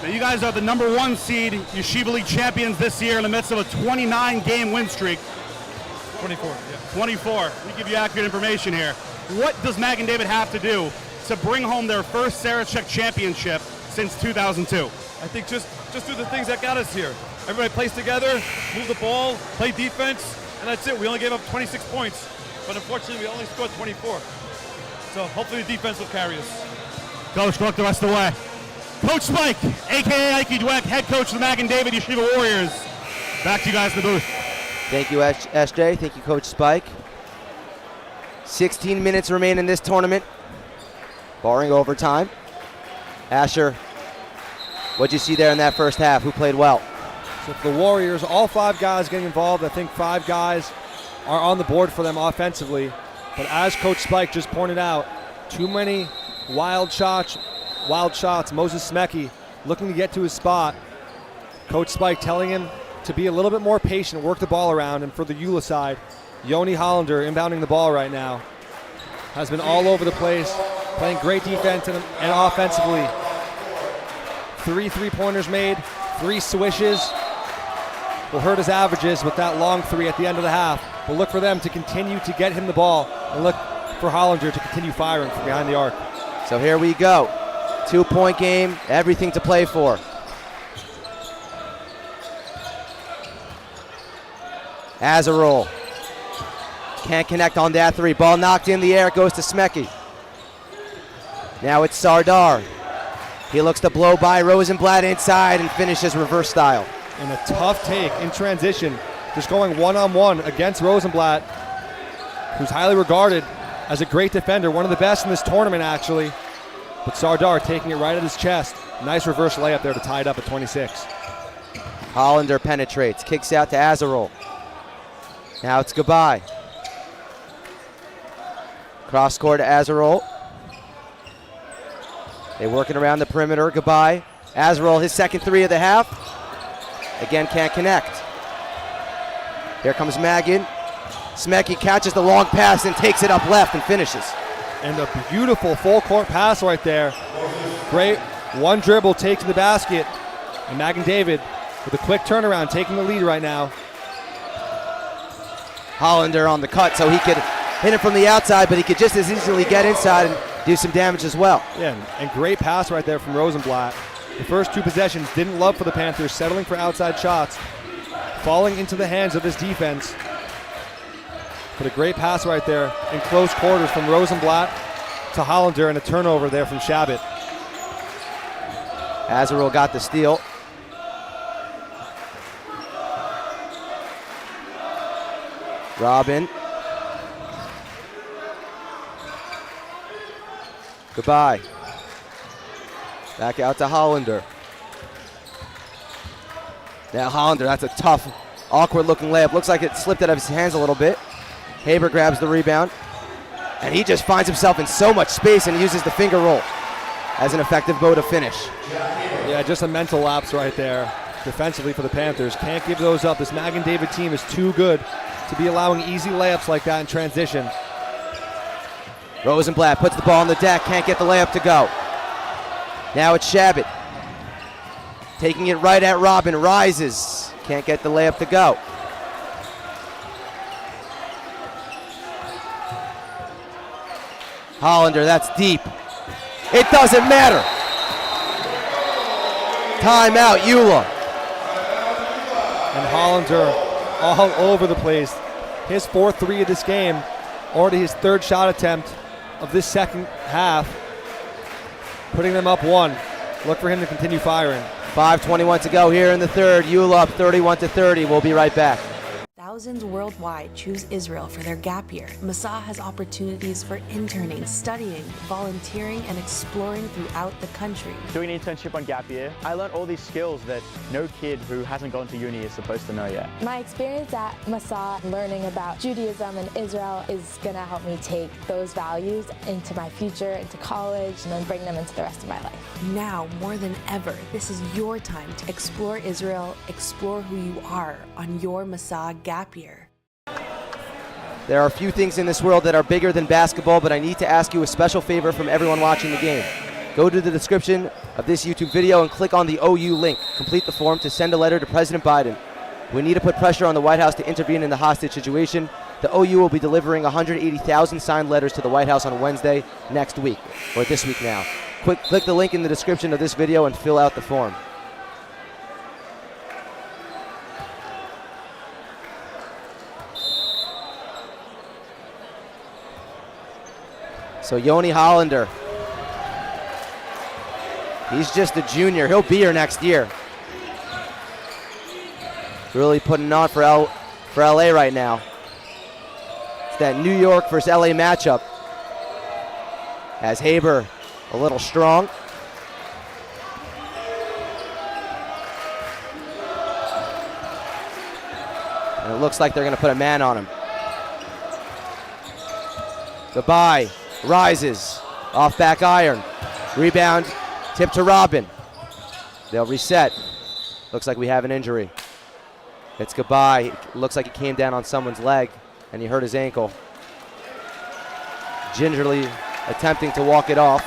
Now you guys are the #1 seed Yeshiva League champions this year in the midst of a 29-game win streak. 24, yeah. 24. We give you accurate information here. What does Magen David have to do to bring home their first Sarachek championship since 2002? I think just do the things that got us here. Everybody plays together, move the ball, play defense, and that's it. We only gave up 26 points, but unfortunately we only scored 24. So hopefully the defense will carry us. Coach, good luck the rest of the way. Coach Spike, a.k.a. Ike Dweck, head coach of the Magen David Yeshiva Warriors. Back to you guys in the booth. Thank you, SJ. Thank you, Coach Spike. 16 minutes remain in this tournament, barring overtime. Asher, what'd you see there in that first half? Who played well? So for the Warriors, all 5 guys getting involved. I think 5 guys are on the board for them offensively. But as Coach Spike just pointed out, too many wild shots. Moses Smecki looking to get to his spot. Coach Spike telling him to be a little bit more patient, work the ball around. And for the YULA side, Yoni Hollander inbounding the ball right now. Has been all over the place, playing great defense and offensively. 3 3-pointers made, 3 swishes. Will hurt his averages with that long 3 at the end of the half. We'll look for them to continue to get him the ball and look for Hollander to continue firing from behind the arc. So here we go. 2-point game, everything to play for. Azarol can't connect on that 3. Ball knocked in the air, goes to Smecki. Now it's Sardar. He looks to blow by Rosenblatt inside and finishes reverse style. And a tough take in transition, just going one-on-one against Rosenblatt, who's highly regarded as a great defender, one of the best in this tournament actually. But Sardar taking it right at his chest. Nice reverse layup there to tie it up at 26. Hollander penetrates, kicks out to Azarol. Now it's Gabai. Cross court to Azarol. They're working around the perimeter. Gabai. Azarol, his second 3 of the half. Again, can't connect. Here comes Magen. Smecki catches the long pass and takes it up left and finishes. And a beautiful full court pass right there. Great one dribble, takes to the basket. And Magen David with a quick turnaround, taking the lead right now. Hollander on the cut, so he could hit it from the outside, but he could just as easily get inside and do some damage as well. Yeah, and great pass right there from Rosenblatt. The first 2 possessions didn't love for the Panthers, settling for outside shots, falling into the hands of this defense. But a great pass right there in close quarters from Rosenblatt to Hollander, and a turnover there from Shabbat. Azarol got the steal. Robin. Goodbye. Back out to Hollander. Now Hollander, that's a tough, awkward-looking layup. Looks like it slipped out of his hands a little bit. Haber grabs the rebound. And he just finds himself in so much space and uses the finger roll as an effective bow to finish. Yeah, just a mental lapse right there defensively for the Panthers. Can't give those up. This Magen David team is too good to be allowing easy layups like that in transition. Rosenblatt puts the ball on the deck, can't get the layup to go. Now it's Shabbat. Taking it right at Robin, rises. Can't get the layup to go. Hollander, that's deep. It doesn't matter. Timeout, YULA. And Hollander all over the place. His 4th-3 of this game, already his 3rd shot attempt of this second half, putting them up 1. Look for him to continue firing. 5:21 to go here in the 3rd. YULA up 31-30. We'll be right back. Thousands worldwide choose Israel for their gap year. Masa has opportunities for interning, studying, volunteering, and exploring throughout the country. Doing an internship on gap year, I learned all these skills that no kid who hasn't gone to uni is supposed to know yet. My experience at Masa learning about Judaism and Israel is going to help me take those values into my future, into college, and then bring them into the rest of my life. Now, more than ever, this is your time to explore Israel, explore who you are on your Masa gap year. There are a few things in this world that are bigger than basketball, but I need to ask you a special favor from everyone watching the game. Go to the description of this YouTube video and click on the OU link. Complete the form to send a letter to President Biden. We need to put pressure on the White House to intervene in the hostage situation. The OU will be delivering 180,000 signed letters to the White House on Wednesday next week, or this week now. Click the link in the description of this video and fill out the form. So Yoni Hollander, he's just a junior. He'll be here next year. Really putting on for LA right now. It's that New York versus LA matchup. As Haber a little strong. And it looks like they're going to put a man on him. Goodbye. Rises, off back iron, rebound, tip to Robin. They'll reset. Looks like we have an injury. It's goodbye. Looks like he came down on someone's leg and he hurt his ankle. Gingerly attempting to walk it off.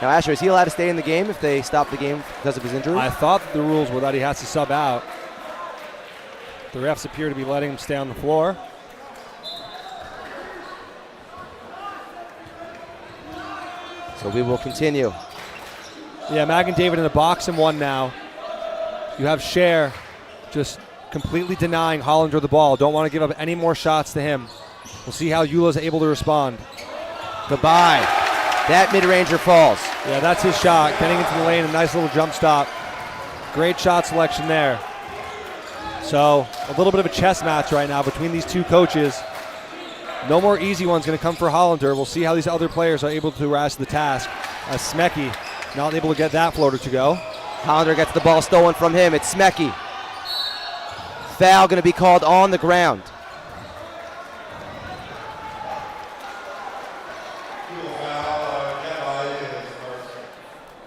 Now Asher, is he allowed to stay in the game if they stop the game because of his injury? I thought the rules were that he has to sub out. The refs appear to be letting him stay on the floor. So we will continue. Yeah, Magen David in the box and 1 now. You have Cher just completely denying Hollander the ball. Don't want to give up any more shots to him. We'll see how YULA's able to respond. Goodbye. That mid-ranger falls. Yeah, that's his shot. Getting into the lane, a nice little jump stop. Great shot selection there. So a little bit of a chess match right now between these two coaches. No more easy ones going to come for Hollander. We'll see how these other players are able to rise to the task. Smecky not able to get that floater to go. Hollander gets the ball stolen from him. It's Smecky. Foul going to be called on the ground.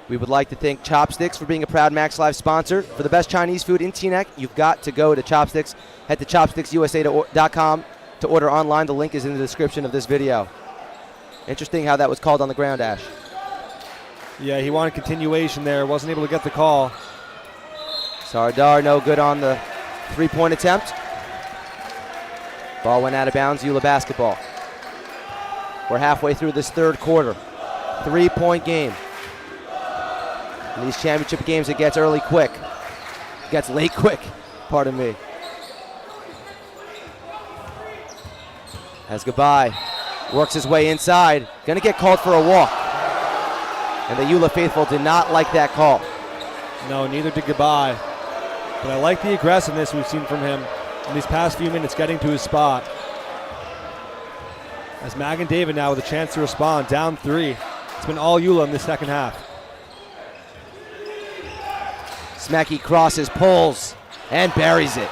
We would like to thank Chopsticks for being a proud MacsLive sponsor. For the best Chinese food in Teaneck, you've got to go to Chopsticks. Head to chopsticksusa.com to order online. The link is in the description of this video. Interesting how that was called on the ground, Ash. Yeah, he wanted continuation there. Wasn't able to get the call. Sardar no good on the three-point attempt. Ball went out of bounds. YULA basketball. We're halfway through this third quarter. 3-point game. In these championship games, it gets early quick. It gets late quick, pardon me. Has goodbye. Works his way inside. Gonna get called for a walk. And the YULA faithful did not like that call. No, neither did goodbye. But I like the aggressiveness we've seen from him in these past few minutes getting to his spot. As Magen David now with a chance to respond, down 3. It's been all YULA in the second half. Smecky crosses, pulls, and buries it.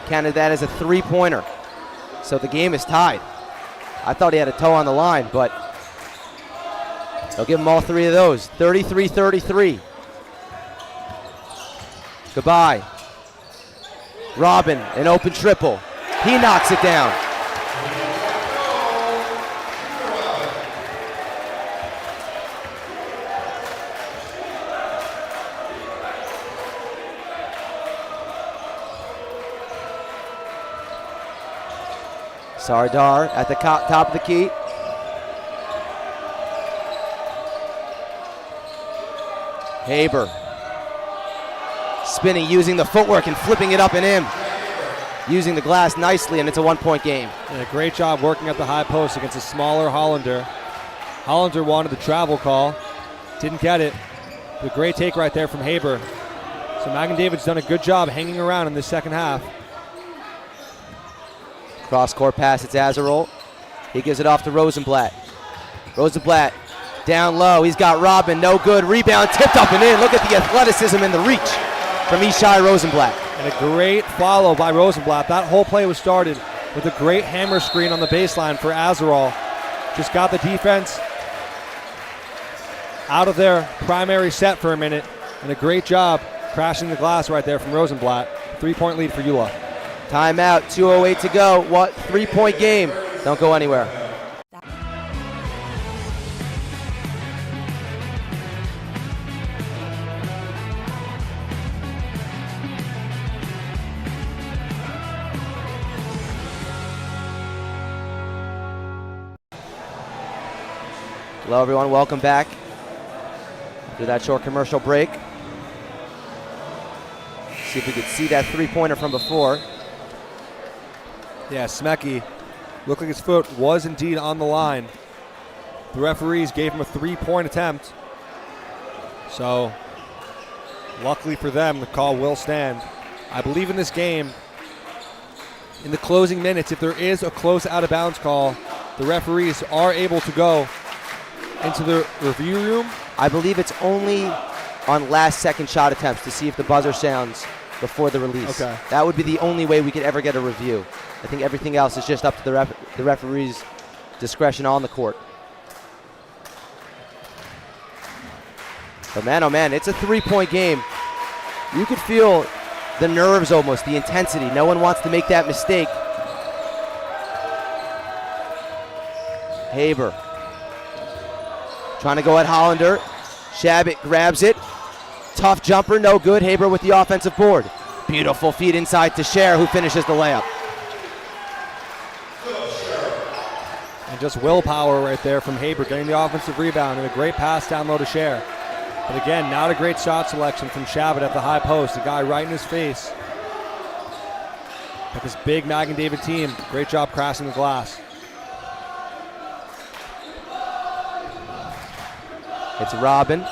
Counted that as a three-pointer. So the game is tied. I thought he had a toe on the line, but they'll give him all 3 of those. 33-33. Goodbye. Robin, an open triple. He knocks it down. Sardar at the top of the key. Haber spinning, using the footwork and flipping it up and in. Using the glass nicely, and it's a 1-point game. And a great job working at the high post against a smaller Hollander. Hollander wanted the travel call, didn't get it. A great take right there from Haber. So Magen David's done a good job hanging around in the second half. Cross-court pass, it's Azarol. He gives it off to Rosenblatt. Rosenblatt down low, he's got Robin, no good. Rebound, tipped up and in. Look at the athleticism and the reach from Ishai Rosenblatt. And a great follow by Rosenblatt. That whole play was started with a great hammer screen on the baseline for Azarol. Just got the defense out of their primary set for a minute, and a great job crashing the glass right there from Rosenblatt. 3-point lead for YULA. Timeout, 2:08 to go. What 3-point game? Don't go anywhere. Hello everyone, welcome back. After that short commercial break. See if we could see that 3-pointer from before. Yeah, Smecky looked like his foot was indeed on the line. The referees gave him a 3-point attempt. So, luckily for them, the call will stand. I believe in this game, in the closing minutes, if there is a close out-of-bounds call, the referees are able to go into the review room. I believe it's only on last-second shot attempts to see if the buzzer sounds before the release. Okay. That would be the only way we could ever get a review. I think everything else is just up to the referee's discretion on the court. But man, oh man, it's a 3-point game. You could feel the nerves almost, the intensity. No one wants to make that mistake. Haber trying to go at Hollander. Shabbat grabs it. Tough jumper, no good. Haber with the offensive board. Beautiful feed inside to Scher, who finishes the layup. And just willpower right there from Haber, getting the offensive rebound, and a great pass down low to Scher. But again, not a great shot selection from Shabbat at the high post. A guy right in his face. But this big Magen David team, great job crashing the glass. It's Robin.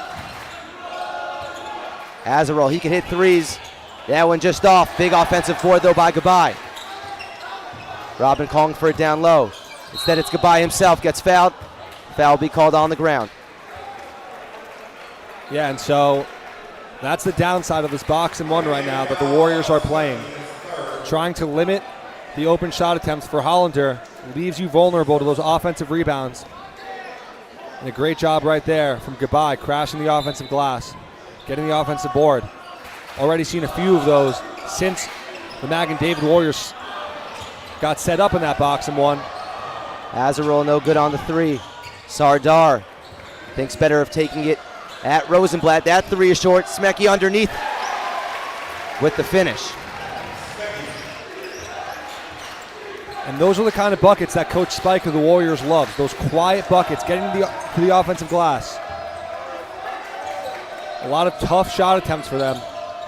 Azarol, he can hit threes. That one just off. Big offensive board though by Gabai. Robin calling for it down low. Instead it's Gabai himself, gets fouled. Foul will be called on the ground. Yeah, and so that's the downside of this box and one right now that the Warriors are playing. Trying to limit the open shot attempts for Hollander leaves you vulnerable to those offensive rebounds. And a great job right there from Gabai, crashing the offensive glass, getting the offensive board. Already seen a few of those since the Magen David Warriors got set up in that box and one. Azarol no good on the three. Sardar thinks better of taking it at Rosenblatt. That three is short. Smecky underneath with the finish. And those are the kind of buckets that Coach Spike of the Warriors loves. Those quiet buckets, getting to the offensive glass. A lot of tough shot attempts for them,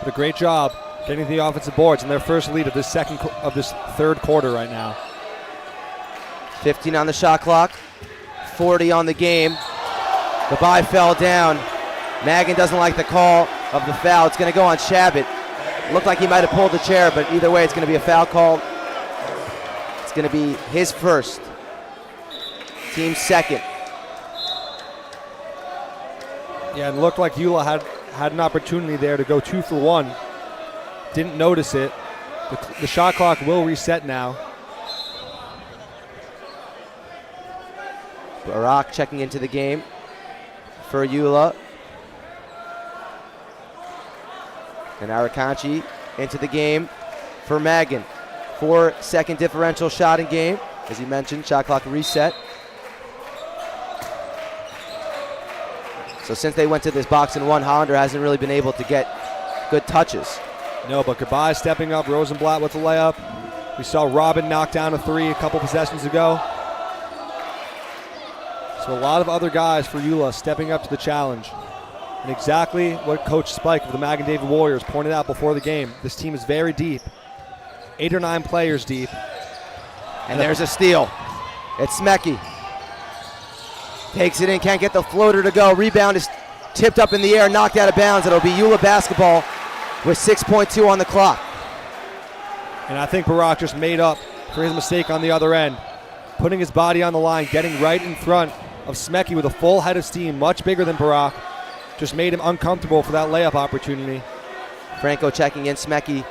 but a great job getting to the offensive boards in their first lead of this third quarter right now. 15 on the shot clock, 40 on the game. Gabai fell down. Magen doesn't like the call of the foul. It's going to go on Shabbat. Looked like he might have pulled the chair, but either way, it's going to be a foul call. It's going to be his first, team's second. Yeah, it looked like YULA had an opportunity there to go 2 for 1. Didn't notice it. The shot clock will reset now. Barak checking into the game for YULA. And Arakanchi into the game for Magen. 4-second differential shot in game. As you mentioned, shot clock reset. So since they went to this box and one, Hollander hasn't really been able to get good touches. No, but Gabai stepping up, Rosenblatt with the layup. We saw Robin knock down a 3 a couple possessions ago. So a lot of other guys for YULA stepping up to the challenge. And exactly what Coach Spike of the Magen David Warriors pointed out before the game. This team is very deep. 8 or 9 players deep. And there's a steal. It's Smecky. Takes it in, can't get the floater to go. Rebound is tipped up in the air, knocked out of bounds. It'll be YULA basketball with 6.2 on the clock. And I think Barak just made up for his mistake on the other end. Putting his body on the line, getting right in front of Smecky with a full head of steam, much bigger than Barak. Just made him uncomfortable for that layup opportunity. Franco checking in, Smecky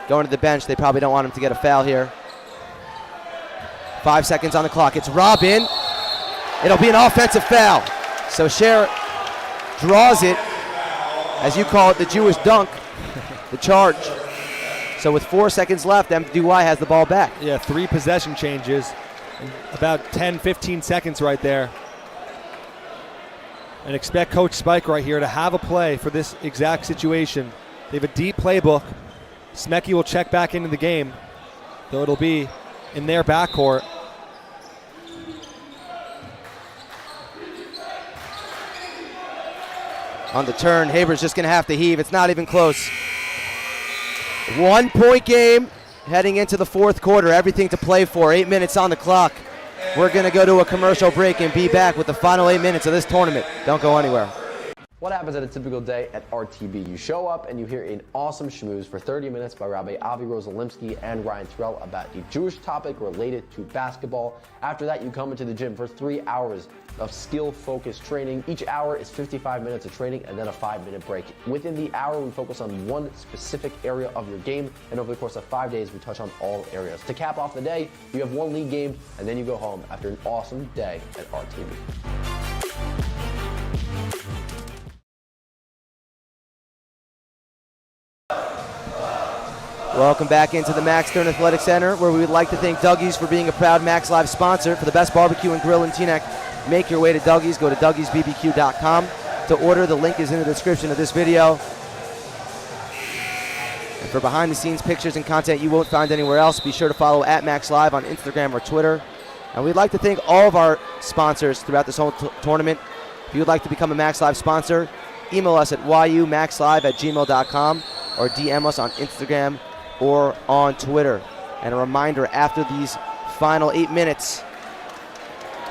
going to the bench. They probably don't want him to get a foul here. 5 seconds on the clock. It's Robin. It'll be an offensive foul. So Cher draws it, as you call it, the Jewish dunk, the charge. So with 4 seconds left, MDY has the ball back. Yeah, 3 possession changes. About 10, 15 seconds right there. And expect Coach Spike right here to have a play for this exact situation. They have a deep playbook. Smecky will check back into the game, though it'll be in their backcourt. On the turn, Haber's just going to have to heave. It's not even close. 1 point game heading into the fourth quarter. Everything to play for. 8 minutes on the clock. We're going to go to a commercial break and be back with the final 8 minutes of this tournament. Don't go anywhere. What happens at a typical day at RTB? You show up and you hear an awesome schmooze for 30 minutes by Rabbi Avi Rosalimsky and Ryan Terrell about a Jewish topic related to basketball. After that, you come into the gym for 3 hours of skill-focused training. Each hour is 55 minutes of training and then a 5-minute break. Within the hour, we focus on one specific area of your game, and over the course of 5 days, we touch on all areas. To cap off the day, you have 1 league game, and then you go home after an awesome day at RTB. Welcome back into the Max Stern Athletic Center, where we would like to thank Dougie's for being a proud MacsLive sponsor. For the best barbecue and grill in Teaneck, make your way to Dougie's. Go to Dougie'sBBQ.com to order. The link is in the description of this video. And for behind-the-scenes pictures and content you won't find anywhere else, be sure to follow at MacsLive on Instagram or Twitter. And we'd like to thank all of our sponsors throughout this whole tournament. If you would like to become a MacsLive sponsor, email us at yumaxlive@gmail.com or DM us on Instagram or on Twitter. And a reminder, after these final 8 minutes,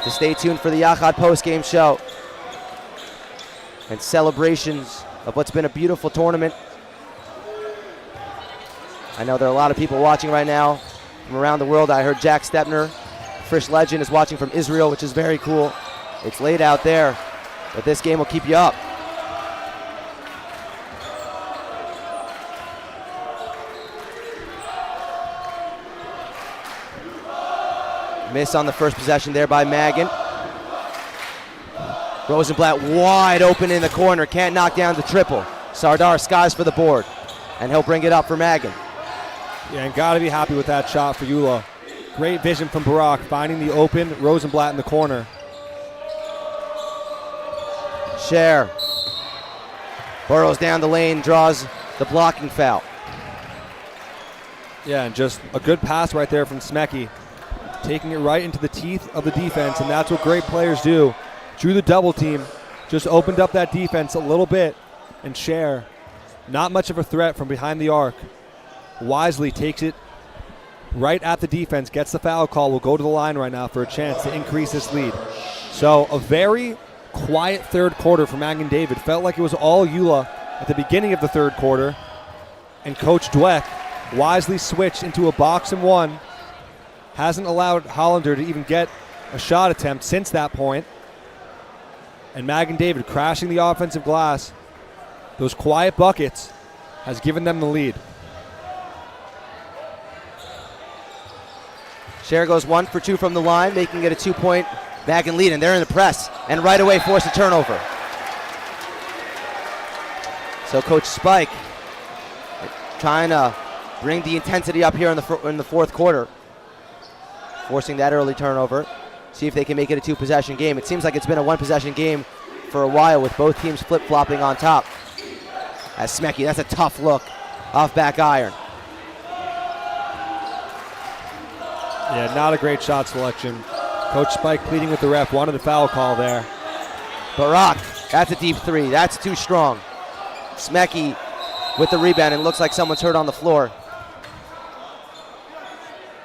to stay tuned for the Yachad postgame show and celebrations of what's been a beautiful tournament. I know there are a lot of people watching right now from around the world. I heard Jack Stepner, Frisch legend, is watching from Israel, which is very cool. It's late out there, but this game will keep you up. Miss on the first possession there by Magen. Rosenblatt wide open in the corner, can't knock down the triple. Sardar skies for the board, and he'll bring it up for Magen. Yeah, and got to be happy with that shot for YULA. Great vision from Barak, finding the open Rosenblatt in the corner. Cher burrows down the lane, draws the blocking foul. Yeah, and just a good pass right there from Smecky, taking it right into the teeth of the defense, and that's what great players do. Drew the double team, just opened up that defense a little bit, and Cher, not much of a threat from behind the arc, wisely takes it right at the defense, gets the foul call, will go to the line right now for a chance to increase this lead. So a very quiet third quarter for Magen David. Felt like it was all YULA at the beginning of the third quarter, and Coach Dweck wisely switched into a box and one. Hasn't allowed Hollander to even get a shot attempt since that point. And Magen David crashing the offensive glass. Those quiet buckets has given them the lead. Cher goes 1 for 2 from the line, making it a 2-point Magen lead, and they're in the press, and right away force a turnover. So Coach Spike trying to bring the intensity up here in the fourth quarter, forcing that early turnover. See if they can make it a 2-possession game. It seems like it's been a 1-possession game for a while, with both teams flip-flopping on top. As Smecky, that's a tough look off back iron. Yeah, not a great shot selection. Coach Spike pleading with the ref, wanted the foul call there. Barak, that's a deep three. That's too strong. Smecky with the rebound, and it looks like someone's hurt on the floor.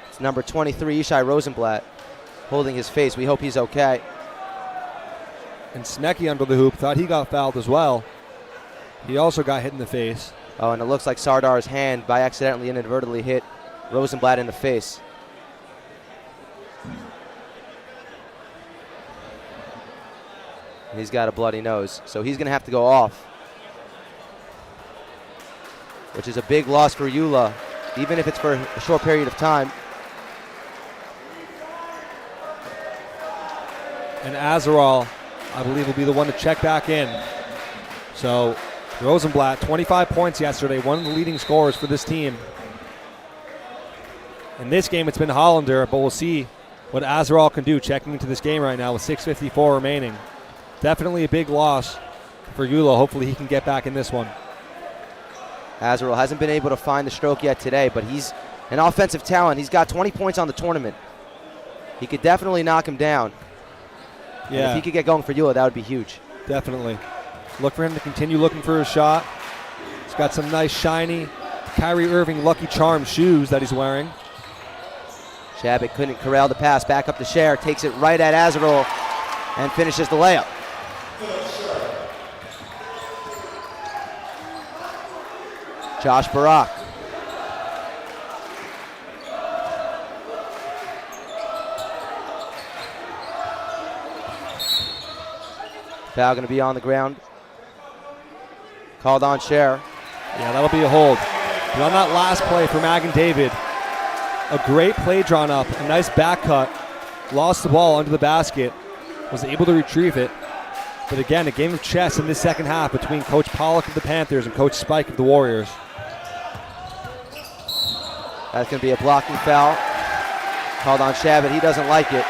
It's number 23, Ishai Rosenblatt, holding his face. We hope he's okay. And Smecky under the hoop, thought he got fouled as well. He also got hit in the face. Oh, and it looks like Sardar's hand by accidentally inadvertently hit Rosenblatt in the face. He's got a bloody nose, so he's going to have to go off, which is a big loss for YULA, even if it's for a short period of time. And Azarol, I believe, will be the one to check back in. So Rosenblatt, 25 points yesterday, one of the leading scorers for this team. In this game, it's been Hollander, but we'll see what Azarol can do checking into this game right now with 6:54 remaining. Definitely a big loss for YULA. Hopefully he can get back in this one. Azarol hasn't been able to find the stroke yet today, but he's an offensive talent. He's got 20 points on the tournament. He could definitely knock him down. Yeah. And if he could get going for YULA, that would be huge. Definitely. Look for him to continue looking for his shot. He's got some nice shiny Kyrie Irving Lucky Charm shoes that he's wearing. Shabbat couldn't corral the pass. Back up to Cher. Takes it right at Azarol and finishes the layup. Josh Barak. Foul going to be on the ground. Called on Cher. Yeah, that'll be a hold. But on that last play for Magen David, a great play drawn up, a nice back cut, lost the ball under the basket, was able to retrieve it. But again, a game of chess in this second half between Coach Pollock of the Panthers and Coach Spike of the Warriors. That's going to be a blocking foul. Called on Shabbat. He doesn't like it.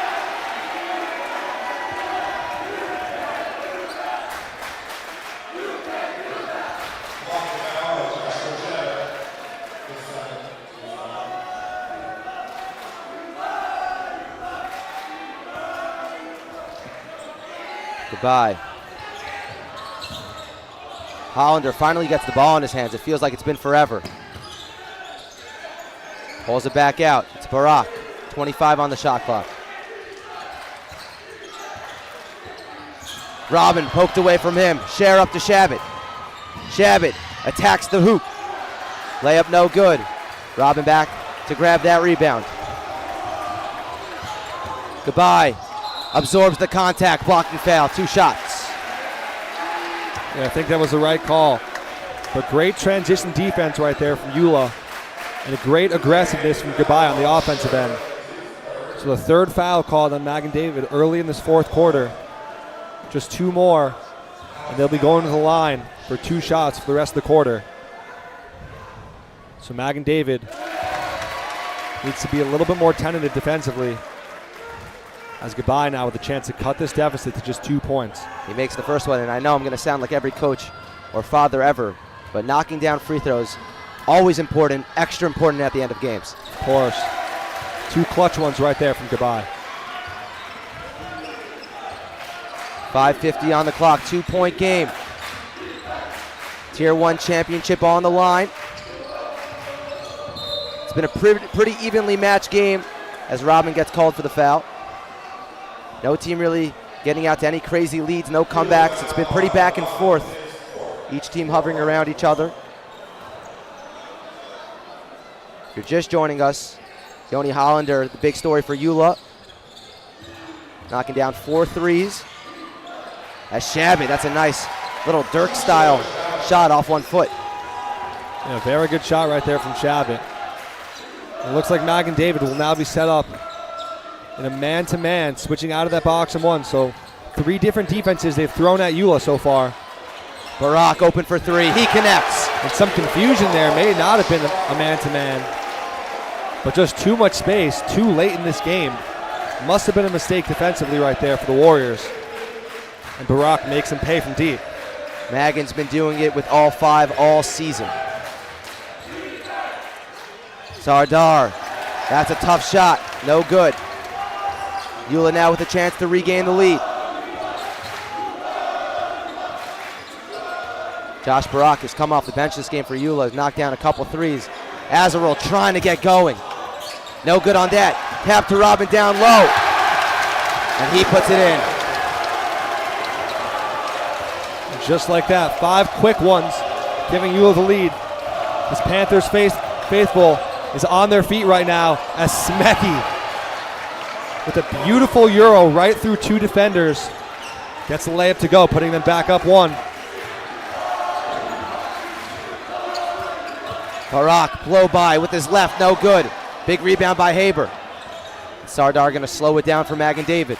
Goodbye. Hollander finally gets the ball in his hands. It feels like it's been forever. Pulls it back out. It's Barak. 25 on the shot clock. Robin poked away from him. Cher up to Shabbat. Shabbat attacks the hoop. Layup no good. Robin back to grab that rebound. Goodbye. Absorbs the contact. Blocking foul. 2 shots. Yeah, I think that was the right call. But great transition defense right there from YULA. And a great aggressiveness from Goodbye on the offensive end. So the third foul called on Magen David early in this fourth quarter. Just 2 more, and they'll be going to the line for 2 shots for the rest of the quarter. So Magen David needs to be a little bit more tentative defensively, as Goodbye now with a chance to cut this deficit to just 2 points. He makes the first one, and I know I'm going to sound like every coach or father ever, but knocking down free throws, always important, extra important at the end of games. Of course. 2 clutch ones right there from Goodbye. 5:50 on the clock, 2-point game. Tier 1 championship on the line. It's been a pretty evenly matched game as Robin gets called for the foul. No team really getting out to any crazy leads, no comebacks. It's been pretty back and forth. Each team hovering around each other. If you're just joining us, Yoni Hollander, the big story for YULA. Knocking down 4 threes. As Shabbat, that's a nice little Dirk-style shot off 1 foot. Yeah, very good shot right there from Shabbat. It looks like Magen David will now be set up in a man-to-man, switching out of that box and 1. So 3 different defenses they've thrown at YULA so far. Barak open for 3. He connects. And some confusion there. May not have been a man-to-man, but just too much space, too late in this game. Must have been a mistake defensively right there for the Warriors. And Barak makes him pay from deep. Magen's been doing it with all 5 all season. Sardar, that's a tough shot. No good. YULA now with a chance to regain the lead. Josh Barak has come off the bench this game for YULA, has knocked down a couple threes. Azarel trying to get going. No good on that. Tap to Robin down low. And he puts it in. Just like that, 5 quick ones, giving YULA the lead. This Panthers faithful is on their feet right now as Smecky, with a beautiful Euro right through 2 defenders, gets the layup to go, putting them back up 1. Barak blow by with his left, no good. Big rebound by Haber. Sardar gonna slow it down for Magen David.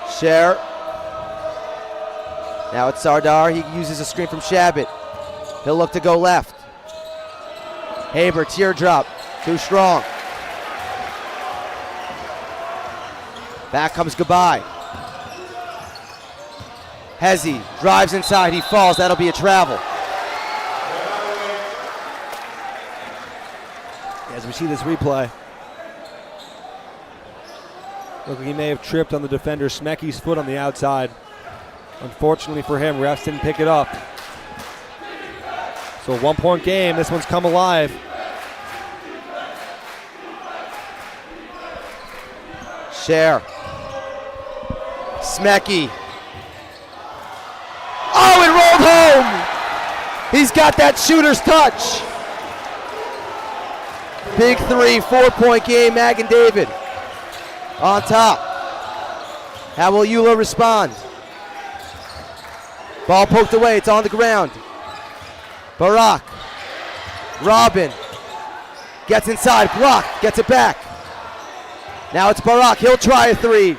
Scher. Now it's Sardar, he uses a screen from Shabbat. He'll look to go left. Haber, teardrop, too strong. Back comes Gabai. Hezi drives inside, he falls, that'll be a travel. As we see this replay, look like he may have tripped on the defender Smecky's foot on the outside. Unfortunately for him, refs didn't pick it up. So a 1-point game, this one's come alive. Scher. Smecky. Oh, it rolled home! He's got that shooter's touch. Big 3, 4-point game, Magen David on top. How will YULA respond? Ball poked away, it's on the ground. Barak. Robin. Gets inside, blocked, gets it back. Now it's Barak, he'll try a 3.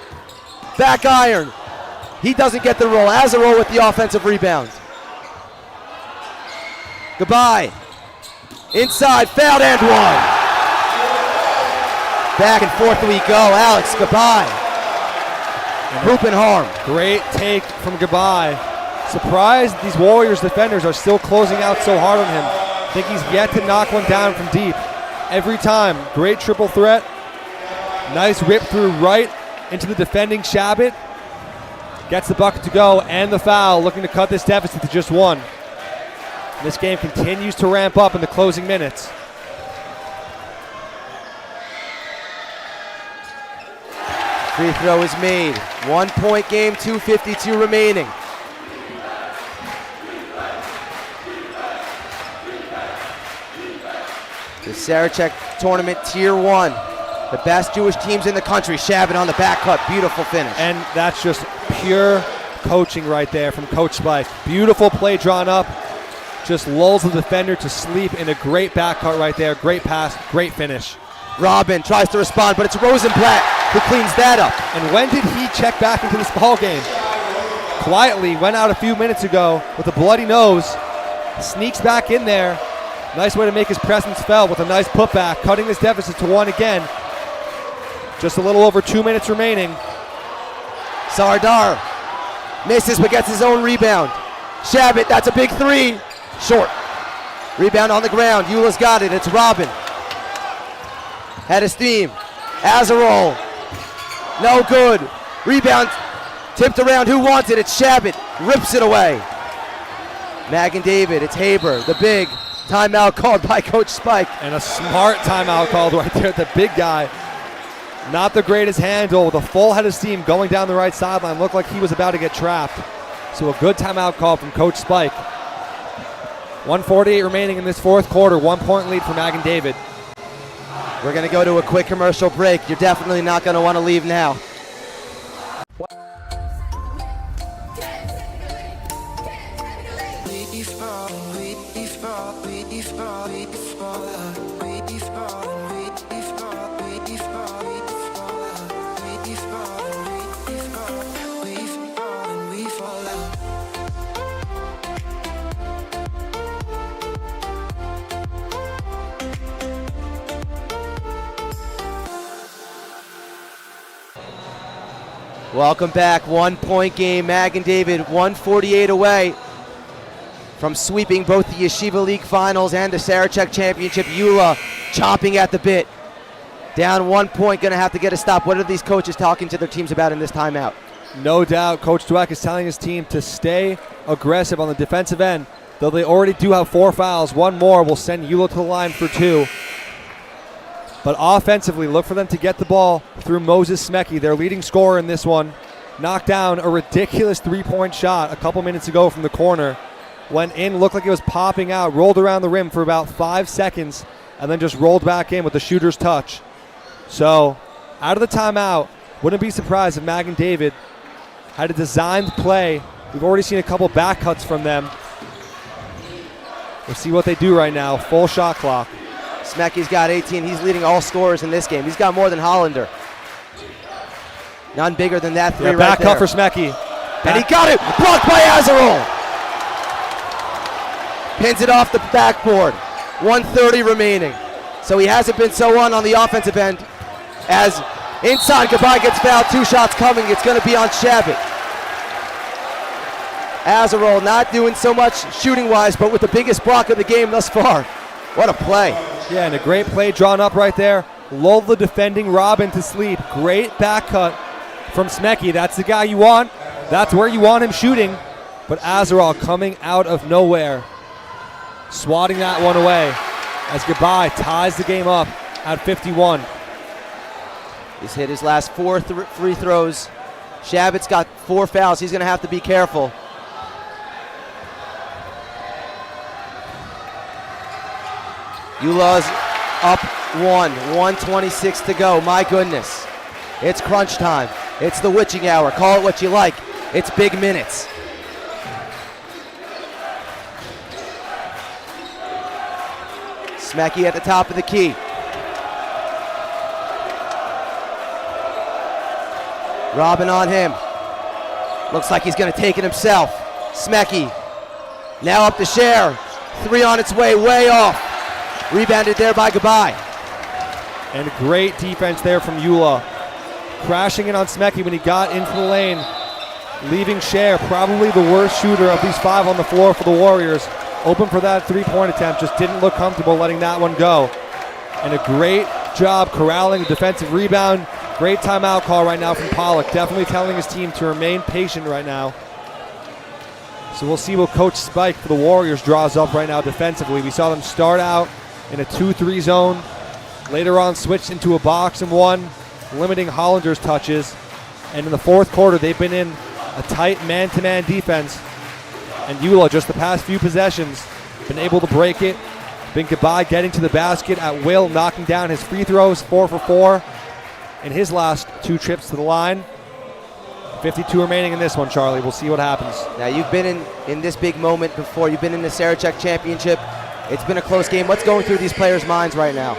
Back iron. He doesn't get the roll. Azarel with the offensive rebound. Goodbye. Inside, fouled and 1. Back and forth we go. Alex Gabai. Hoop and harm. Great take from Gabai. Surprised these Warriors defenders are still closing out so hard on him. I think he's yet to knock one down from deep. Every time, great triple threat. Nice rip through right into the defending Shabbat. Gets the bucket to go and the foul, looking to cut this deficit to just 1. And this game continues to ramp up in the closing minutes. Free throw is made. 1-point game, 2:52 remaining. The Sarachek tournament tier 1. The best Jewish teams in the country. Shabbat on the back cut, beautiful finish. And that's just pure coaching right there from Coach Spike. Beautiful play drawn up. Just lulls the defender to sleep in a great back cut right there. Great pass, great finish. Robin tries to respond, but it's Rosenblatt who cleans that up. And when did he check back into this ball game? Quietly went out a few minutes ago with a bloody nose. Sneaks back in there. Nice way to make his presence felt with a nice putback, cutting this deficit to 1 again. Just a little over 2 minutes remaining. Sardar misses but gets his own rebound. Shabbat, that's a big 3. Short. Rebound on the ground. YULA's got it. It's Robin. Had his steam. Azarel. No good. Rebound tipped around. Who wants it? It's Shabbat. Rips it away. Magen David. It's Haber. The big timeout called by Coach Spike. And a smart timeout called right there at the big guy. Not the greatest handle. The full head of steam going down the right sideline. Looked like he was about to get trapped. So a good timeout call from Coach Spike. 1:48 remaining in this 4th quarter. 1-point lead for Magen David. We're going to go to a quick commercial break. You're definitely not going to want to leave now. Welcome back. 1-point game. Magen David, 1:48 away from sweeping both the Yeshiva League Finals and the Sarachek Championship. YULA chomping at the bit. Down 1 point, going to have to get a stop. What are these coaches talking to their teams about in this timeout? No doubt, Coach Dweck is telling his team to stay aggressive on the defensive end, though they already do have 4 fouls. One more will send YULA to the line for 2. But offensively, look for them to get the ball through Moses Smekey, their leading scorer in this one. Knocked down a ridiculous 3-point shot a couple minutes ago from the corner. Went in, looked like it was popping out, rolled around the rim for about 5 seconds, and then just rolled back in with the shooter's touch. So, out of the timeout, wouldn't be surprised if Magen David had a designed play. We've already seen a couple back cuts from them. We'll see what they do right now. Full shot clock. Smekey's got 18. He's leading all scorers in this game. He's got more than Hollander. None bigger than that 3 right there. Back cut for Smekey. And he got it. Blocked by Azarol. Pins it off the backboard. 1:30 remaining. So he hasn't been so on the offensive end. As inside, Goodbye gets fouled. 2 shots coming. It's going to be on Shabbat. Azarol not doing so much shooting-wise, but with the biggest block of the game thus far. What a play. Yeah, and a great play drawn up right there. Lulled the defending Robin to sleep. Great back cut from Smekey. That's the guy you want. That's where you want him shooting. But Azarol coming out of nowhere, swatting that one away as Goodbye ties the game up at 51. He's hit his last 4 free throws. Shabbat's got 4 fouls. He's going to have to be careful. YULA's up 1:26 to go. My goodness. It's crunch time. It's the witching hour. Call it what you like. It's big minutes. Smekey at the top of the key. Robin on him. Looks like he's going to take it himself. Smekey now up to share. 3 on its way, way off. Rebounded there by Goodbye. And great defense there from YULA. Crashing in on Smekey when he got into the lane. Leaving Cher, probably the worst shooter of these 5 on the floor for the Warriors. Open for that 3-point attempt, just didn't look comfortable letting that one go. And a great job corralling a defensive rebound. Great timeout call right now from Pollock. Definitely telling his team to remain patient right now. So we'll see what Coach Spike for the Warriors draws up right now defensively. We saw them start out in a 2-3 zone. Later on switched into a box and 1, limiting Hollander's touches. And in the 4th quarter, they've been in a tight man-to-man defense. And YULA, just the past few possessions, been able to break it. Been Goodbye getting to the basket at will, knocking down his free throws, 4 for 4 in his last 2 trips to the line. 52 remaining in this one, Charlie. We'll see what happens. Now, you've been in this big moment before. You've been in the Sarachek Championship. It's been a close game. What's going through these players' minds right now?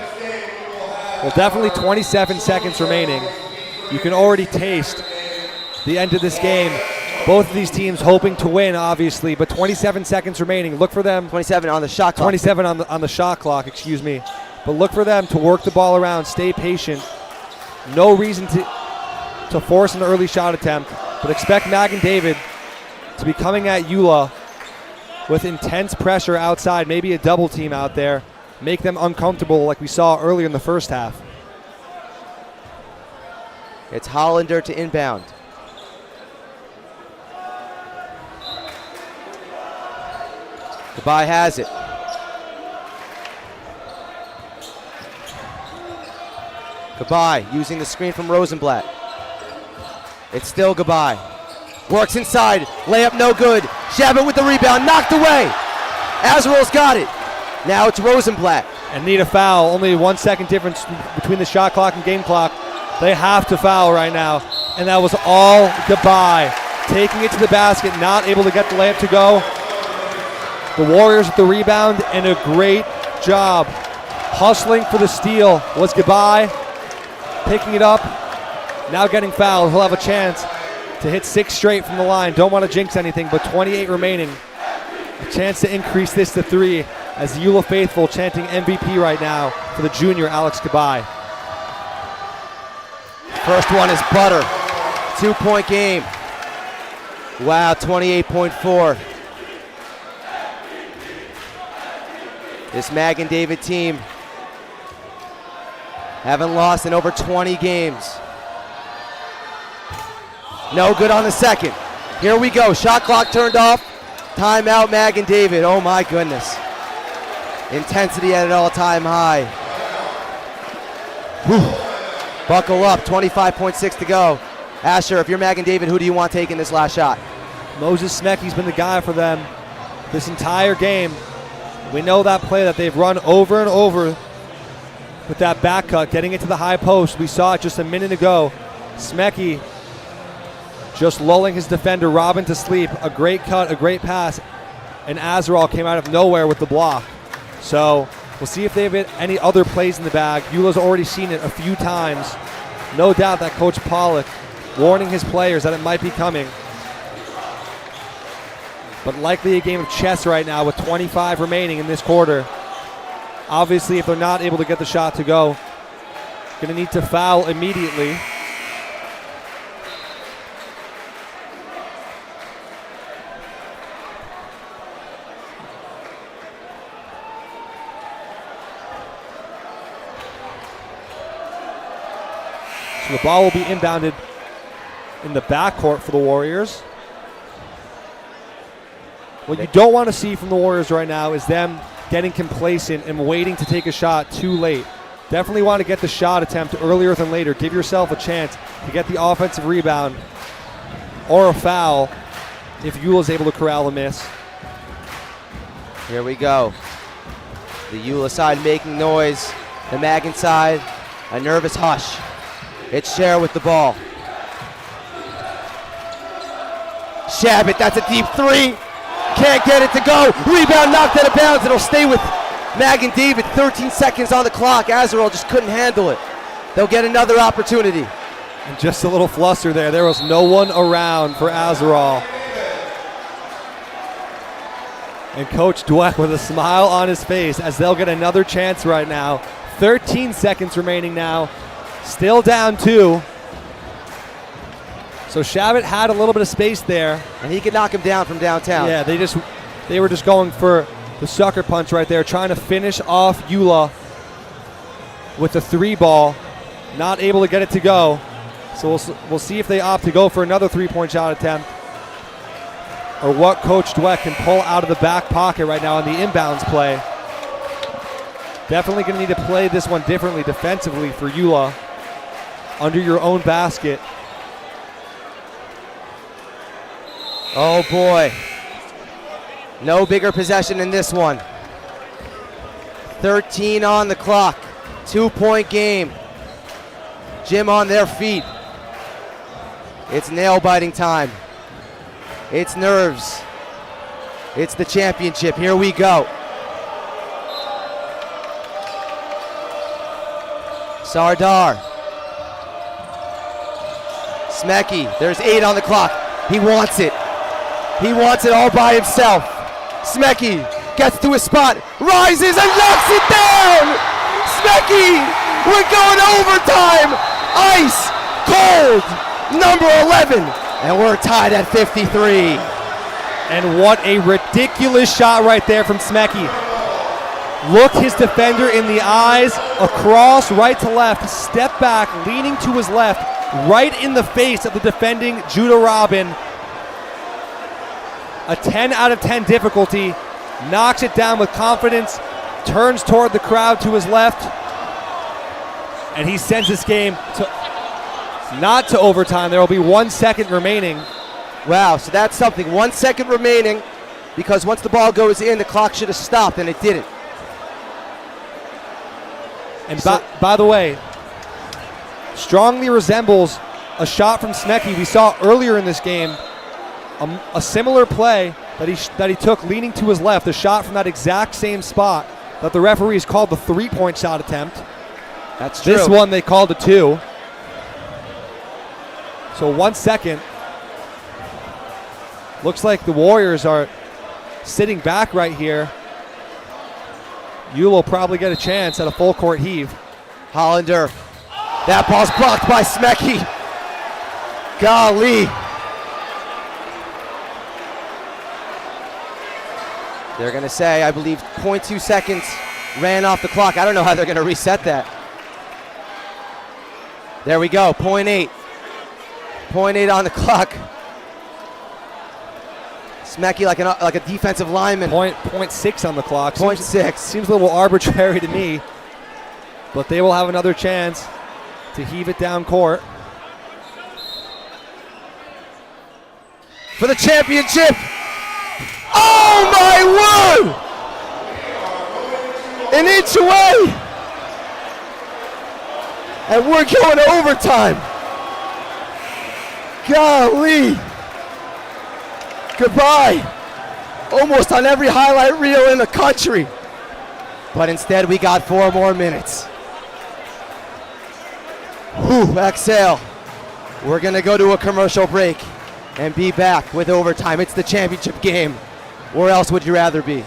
Well, definitely 27 seconds remaining. You can already taste the end of this game. Both of these teams hoping to win, obviously, but 27 seconds remaining. Look for them. 27 on the shot clock. 27 on the shot clock, excuse me. But look for them to work the ball around, stay patient. No reason to force an early shot attempt, but expect Magen David to be coming at YULA with intense pressure outside, maybe a double team out there, make them uncomfortable like we saw earlier in the first half. It's Hollander to inbound. Goodbye has it. Goodbye using the screen from Rosenblatt. It's still Goodbye. Works inside. Layup no good. Shabbat with the rebound. Knocked away. Azarol's got it. Now it's Rosenblatt. And need a foul. Only 1 second difference between the shot clock and game clock. They have to foul right now. And that was all Goodbye. Taking it to the basket. Not able to get the layup to go. The Warriors with the rebound and a great job. Hustling for the steal was Goodbye. Picking it up. Now getting fouled. He'll have a chance to hit 6 straight from the line. Don't want to jinx anything, but 28 remaining. A chance to increase this to 3 as the YULA faithful chanting MVP right now for the junior Alex Goodbye. First one is butter. 2-point game. Wow, 28.4. This Magen David team haven't lost in over 20 games. No good on the second. Here we go. Shot clock turned off. Timeout, Magen David. Oh my goodness. Intensity at an all-time high. Whew. Buckle up. 25.6 to go. Asher, if you're Magen David, who do you want taking this last shot? Moses Smecky's been the guy for them this entire game. We know that play that they've run over and over with that back cut, getting it to the high post. We saw it just a minute ago. Smecky just lulling his defender, Robin, to sleep. A great cut, a great pass, and Azarel came out of nowhere with the block. So we'll see if they have any other plays in the bag. YULA's already seen it a few times. No doubt that Coach Pollock warning his players that it might be coming. But likely a game of chess right now with 25 remaining in this quarter. Obviously, if they're not able to get the shot to go, going to need to foul immediately. So the ball will be inbounded in the backcourt for the Warriors. What you don't want to see from the Warriors right now is them getting complacent and waiting to take a shot too late. Definitely want to get the shot attempt earlier than later. Give yourself a chance to get the offensive rebound or a foul if YULA is able to corral a miss. Here we go. The YULA side making noise. The Magen side, a nervous hush. It's Cher with the ball. Shabbat, that's a deep three. Can't get it to go. Rebound knocked out of bounds. It'll stay with Magen David. 13 seconds on the clock. Azarel just couldn't handle it. They'll get another opportunity. And just a little fluster there. There was no one around for Azarel. And Coach Dweck with a smile on his face as they'll get another chance right now. 13 seconds remaining now. Still down 2. So Shabbat had a little bit of space there. And he could knock him down from downtown. Yeah, they were just going for the sucker punch right there, trying to finish off YULA with the 3 ball. Not able to get it to go. So we'll see if they opt to go for another 3-point shot attempt, or what Coach Dweck can pull out of the back pocket right now on the inbounds play. Definitely going to need to play this one differently defensively for YULA. Under your own basket. Oh boy. No bigger possession in this one. 13 on the clock. 2-point game. Jim on their feet. It's nail-biting time. It's nerves. It's the championship. Here we go. Sardar. Smecky. There's 8 on the clock. He wants it. He wants it all by himself. Smecky gets to his spot, rises and knocks it down! Smecky, we're going overtime! Ice cold, number 11, and we're tied at 53. And what a ridiculous shot right there from Smecky. Looked his defender in the eyes, across right to left, step back, leaning to his left, right in the face of the defending Judah Robin. A 10 out of 10 difficulty, knocks it down with confidence, turns toward the crowd to his left, and he sends this game not to overtime. There will be 1 second remaining. Wow, so that's something. 1 second remaining, because once the ball goes in, the clock should have stopped, and it didn't. And by the way, strongly resembles a shot from Smecky we saw earlier in this game. A similar play that he took leaning to his left, a shot from that exact same spot that the referees called the 3-point shot attempt. That's true. This one they called a 2. So 1 second. Looks like the Warriors are sitting back right here. YULA will probably get a chance at a full court heave. Hollander. That ball's blocked by Smecky. Golly. They're going to say, I believe, 0.2 seconds ran off the clock. I don't know how they're going to reset that. There we go, 0.8. 0.8 on the clock. Smecky like a defensive lineman. 0.6 on the clock. 0.6. Seems a little arbitrary to me, but they will have another chance to heave it down court. For the championship. Oh my word! An inch away! And we're going to overtime. Golly. Goodbye. Almost on every highlight reel in the country. But instead we got 4 more minutes. Whew, exhale. We're going to go to a commercial break and be back with overtime. It's the championship game. Where else would you rather be?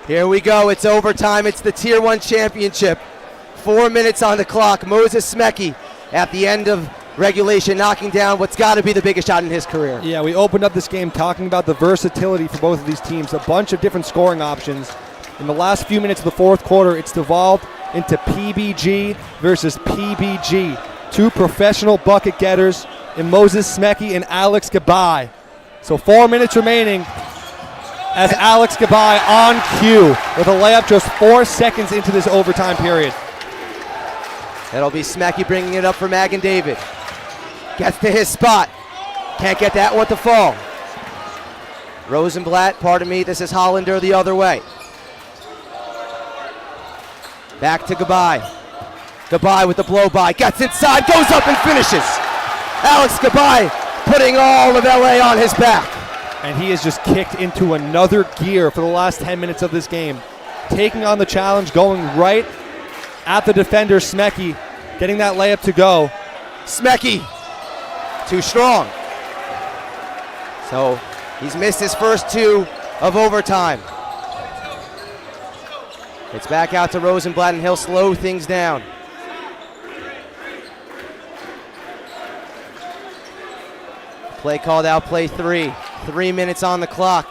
Here we go, it's overtime, it's the Tier 1 championship. 4 minutes on the clock. Moses Smecky at the end of regulation knocking down what's got to be the biggest shot in his career. Yeah, we opened up this game talking about the versatility for both of these teams, a bunch of different scoring options. In the last few minutes of the fourth quarter, it's devolved into PBG versus PBG. 2 professional bucket getters in Moses Smecky and Alex Gabai. So 4 minutes remaining as Alex Gabai on cue with a layup just 4 seconds into this overtime period. That'll be Smecky bringing it up for Magen David. Gets to his spot. Can't get that one to fall. Rosenblatt, pardon me, this is Hollander the other way. Back to Gabai. Gabai with the blow by, gets inside, goes up and finishes. Alex Gabai putting all of LA on his back. And he has just kicked into another gear for the last 10 minutes of this game. Taking on the challenge, going right at the defender, Smecky, getting that layup to go. Smecky, too strong. So he's missed his first 2 of overtime. It's back out to Rosenblatt and he'll slow things down. Play called out, play 3. 3 minutes on the clock.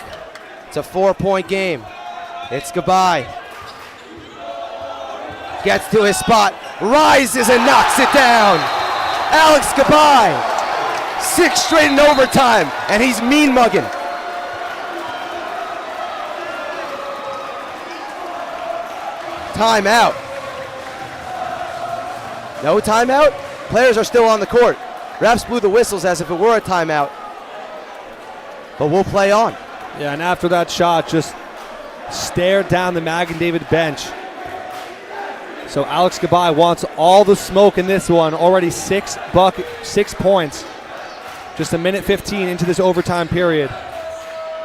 It's a 4-point game. It's Gabai. Gets to his spot, rises and knocks it down. Alex Gabai, 6 straight in overtime, and he's mean mugging. Timeout. No timeout? Players are still on the court. Refs blew the whistles as if it were a timeout. But we'll play on. Yeah, and after that shot, just stared down the Magen David bench. So Alex Gabai wants all the smoke in this one. Already 6 points. Just 1:15 into this overtime period.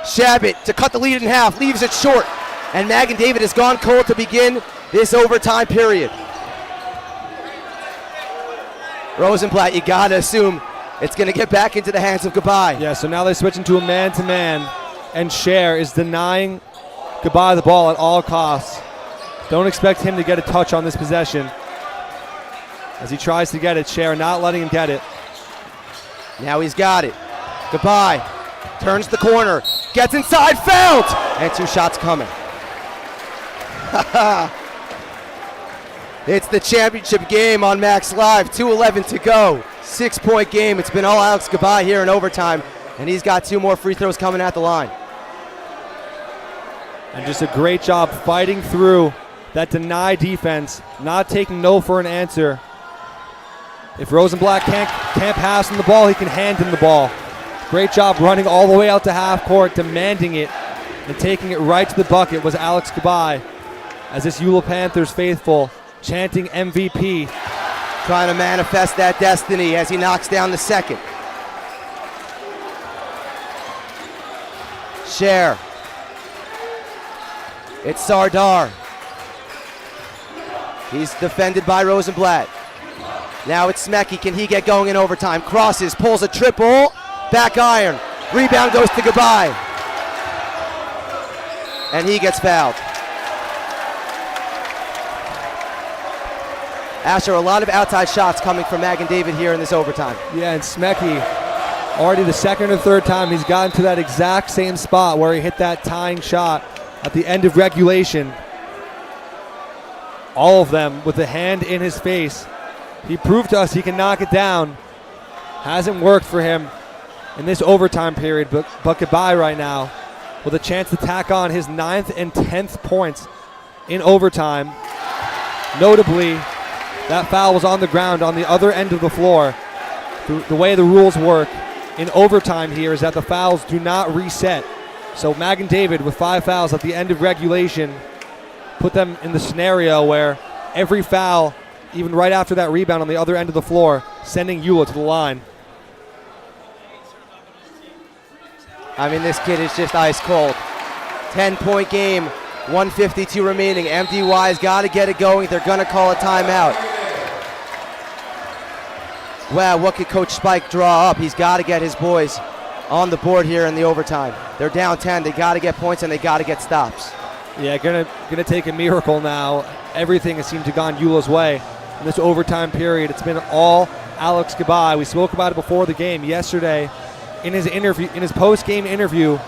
Shabbat to cut the lead in half, leaves it short. And Magen David has gone cold to begin this overtime period. Rosenblatt, you gotta assume it's gonna get back into the hands of Gabai. Yeah, so now they switch into a man-to-man, and Cher is denying Gabai the ball at all costs. Don't expect him to get a touch on this possession. As he tries to get it, Cher not letting him get it. Now he's got it. Gabai turns the corner, gets inside, fouled! And 2 shots coming. It's the championship game on MacsLive. 2:11 to go. 6-point game. It's been all Alex Gabai here in overtime, and he's got 2 more free throws coming at the line. And just a great job fighting through that deny defense, not taking no for an answer. If Rosenblatt can't pass him the ball, he can hand him the ball. Great job running all the way out to half court, demanding it, and taking it right to the bucket was Alex Gabai, as this YULA Panthers faithful chanting MVP. Trying to manifest that destiny as he knocks down the second. Cher. It's Sardar. He's defended by Rosenblatt. Now it's Smecky. Can he get going in overtime? Crosses, pulls a triple, back iron. Rebound goes to Gabai. And he gets fouled. Asher, a lot of outside shots coming from Magen David here in this overtime. Yeah, and Smecky, already the second or third time he's gotten to that exact same spot where he hit that tying shot at the end of regulation. All of them with a hand in his face. He proved to us he can knock it down. Hasn't worked for him in this overtime period, but Gabai right now with a chance to tack on his 9th and 10th points in overtime. Notably, that foul was on the ground on the other end of the floor. The way the rules work in overtime here is that the fouls do not reset. So Magen David with 5 fouls at the end of regulation put them in the scenario where every foul, even right after that rebound on the other end of the floor, sending YULA to the line. I mean, this kid is just ice cold. 10-point game, 152 remaining. MDY's got to get it going. They're going to call a timeout. Wow, what could Coach Spike draw up? He's got to get his boys on the board here in the overtime. They're down 10. They got to get points and they got to get stops. Yeah, gonna take a miracle now. Everything has seemed to have gone YULA's way in this overtime period. It's been all Alex Gabai. We spoke about it before the game yesterday. In his post-game interview,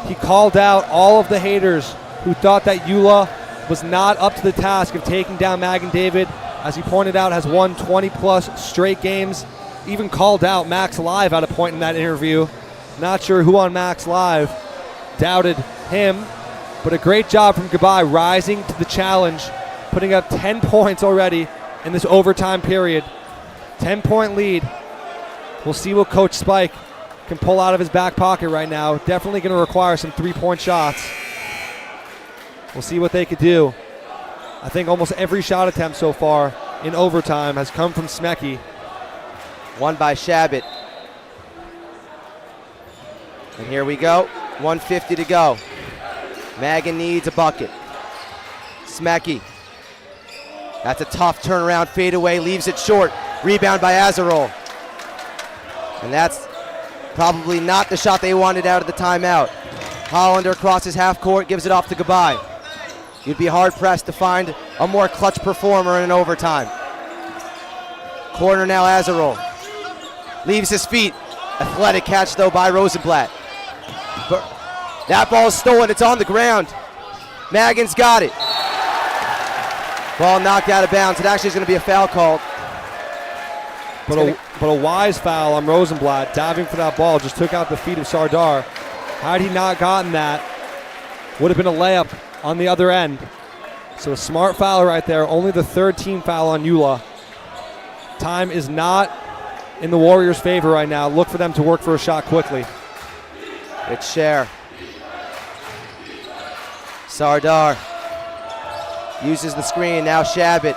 he called out all of the haters who thought that YULA was not up to the task of taking down Magen David. As he pointed out, has won 20-plus straight games. Even called out MacsLive at a point in that interview. Not sure who on MacsLive doubted him, but a great job from Gabai rising to the challenge, putting up 10 points already in this overtime period. 10-point lead. We'll see what Coach Spike can pull out of his back pocket right now. Definitely going to require some three-point shots. We'll see what they could do. I think almost every shot attempt so far in overtime has come from Smecky. One by Shabbat. And here we go. 150 to go. Magen needs a bucket. Smecky. That's a tough turnaround fadeaway. Leaves it short. Rebound by Azarol. And that's probably not the shot they wanted out of the timeout. Hollander crosses half court, gives it off to Gabai. You'd be hard-pressed to find a more clutch performer in an overtime. Corner now, Azarol. Leaves his feet. Athletic catch, though, by Rosenblatt. But that ball is stolen. It's on the ground. Magen's got it. Ball knocked out of bounds. It actually is going to be a foul called. But a wise foul on Rosenblatt. Diving for that ball. Just took out the feet of Sardar. Had he not gotten that, would have been a layup on the other end. So a smart foul right there. Only the third team foul on YULA. Time is not in the Warriors' favor right now. Look for them to work for a shot quickly. It's Cher. Sardar uses the screen. Now Shabbat.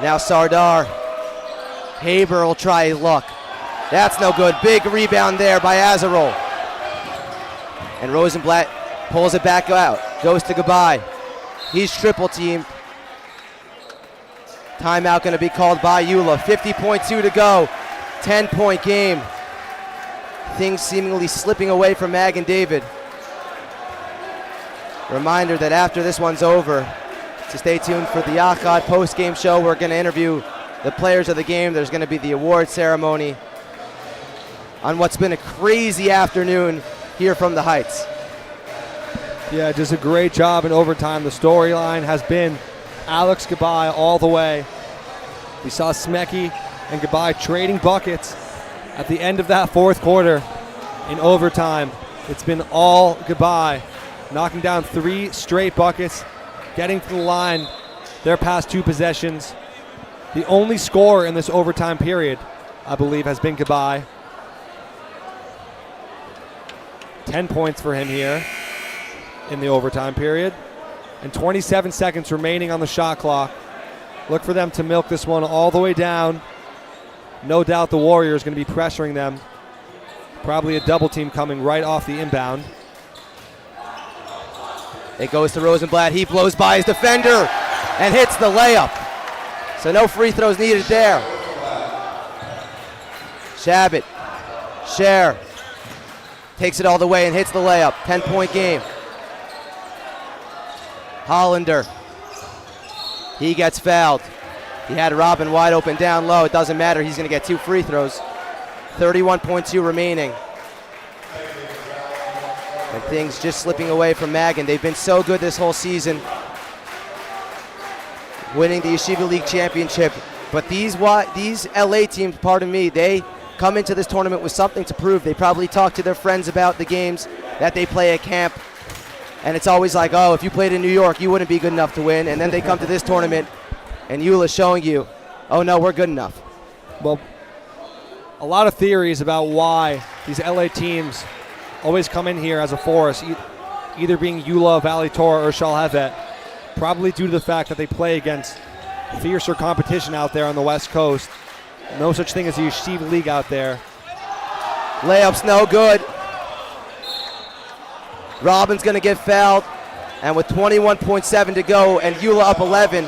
Now Sardar. Haber will try a look. That's no good. Big rebound there by Azarol. And Rosenblatt pulls it back out. Goes to Gabai. He's triple teamed. Timeout going to be called by YULA. 50.2 to go. 10-point game. Things seemingly slipping away from Magen David. Reminder that after this one's over, to stay tuned for the Yachad post-game show. We're going to interview the players of the game. There's going to be the award ceremony on what's been a crazy afternoon here from the Heights. Yeah, just a great job in overtime. The storyline has been Alex Gabai all the way. We saw Smecky and Gabai trading buckets at the end of that fourth quarter in overtime. It's been all Gabai, knocking down 3 straight buckets, getting to the line their past 2 possessions. The only score in this overtime period, I believe, has been Gabai. 10 points for him here in the overtime period. And 27 seconds remaining on the shot clock. Look for them to milk this one all the way down. No doubt the Warriors going to be pressuring them. Probably a double team coming right off the inbound. It goes to Rosenblatt. He blows by his defender and hits the layup. So no free throws needed there. Shabbat. Scher takes it all the way and hits the layup. 10-point game. Hollander. He gets fouled. He had Robin wide open down low. It doesn't matter. He's going to get 2 free throws. 31.2 remaining. And things just slipping away from Magen. They've been so good this whole season, winning the Yeshiva League Championship. But these LA teams, pardon me, they come into this tournament with something to prove. They probably talk to their friends about the games that they play at camp. And it's always like, oh, if you played in New York, you wouldn't be good enough to win. And then they come to this tournament, and YULA's showing you, oh, no, we're good enough. Well, a lot of theories about why these LA teams always come in here as a force, either being YULA, Valley Torah, or Shalhevet, probably due to the fact that they play against fiercer competition out there on the West Coast. No such thing as the Yeshiva League out there. Layup's no good. Robin's going to get fouled. And with 21.7 to go and YULA up 11,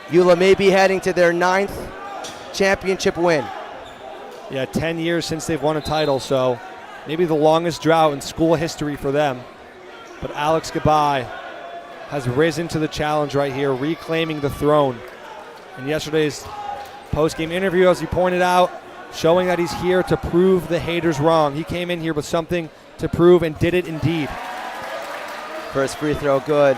YULA may be heading to their 9th championship win. Yeah, 10 years since they've won a title, so maybe the longest drought in school history for them. But Alex Gabai has risen to the challenge right here, reclaiming the throne. In yesterday's post-game interview, as he pointed out, showing that he's here to prove the haters wrong. He came in here with something to prove and did it indeed. First free throw, good.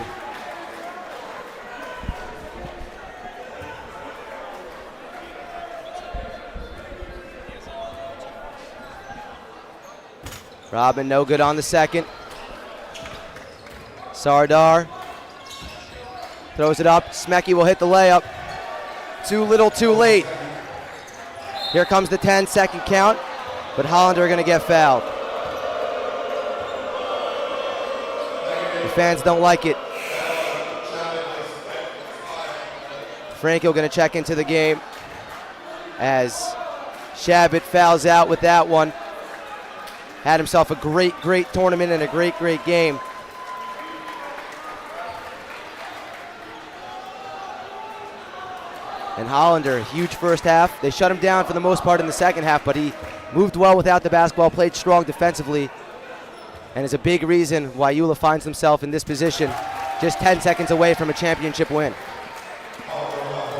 Robin no good on the second. Sardar throws it up. Smecky will hit the layup. Too little, too late. Here comes the 10-second count, but Hollander are going to get fouled. The fans don't like it. Franco going to check into the game as Shabbat fouls out with that one. Had himself a great tournament and a great game. And Hollander, huge first half. They shut him down for the most part in the second half, but he moved well without the basketball, played strong defensively, and is a big reason why YULA finds himself in this position, just 10 seconds away from a championship win.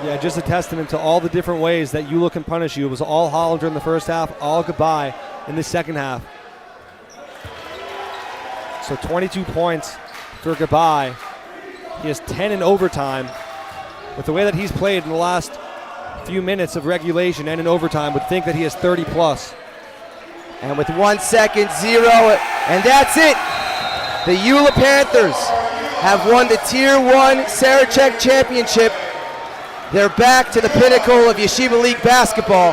Yeah, just a testament to all the different ways that YULA can punish you. It was all Hollander in the first half, all Gabai in the second half. So 22 points for Gabai. He has 10 in overtime. With the way that he's played in the last few minutes of regulation and in overtime, would think that he has 30 plus. And with 1 second, 0, and that's it. The YULA Panthers have won the Tier 1 Sarachek Championship. They're back to the pinnacle of Yeshiva League basketball.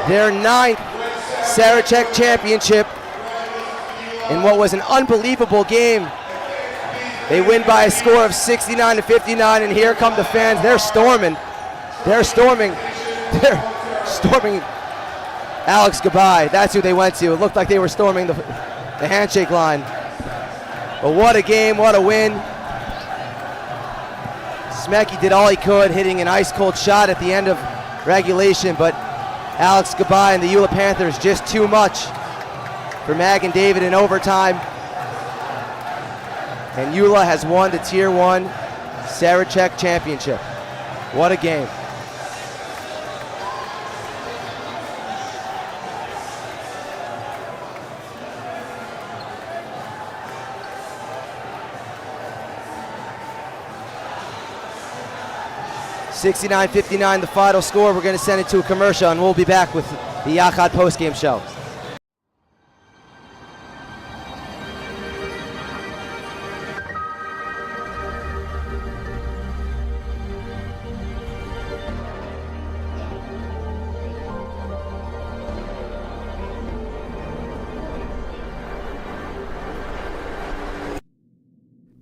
Their 9th Sarachek Championship in what was an unbelievable game. They win by a score of 69-59, and here come the fans. They're storming. They're storming Alex Gabai. That's who they went to. It looked like they were storming the handshake line. But what a game, what a win. Smecky did all he could, hitting an ice-cold shot at the end of regulation, but Alex Gabai and the YULA Panthers just too much for Magen David in overtime. And YULA has won the Tier 1 Sarachek Championship. What a game. $69-59 the final score. We're going to send it to a commercial, and we'll be back with the Yachad postgame show.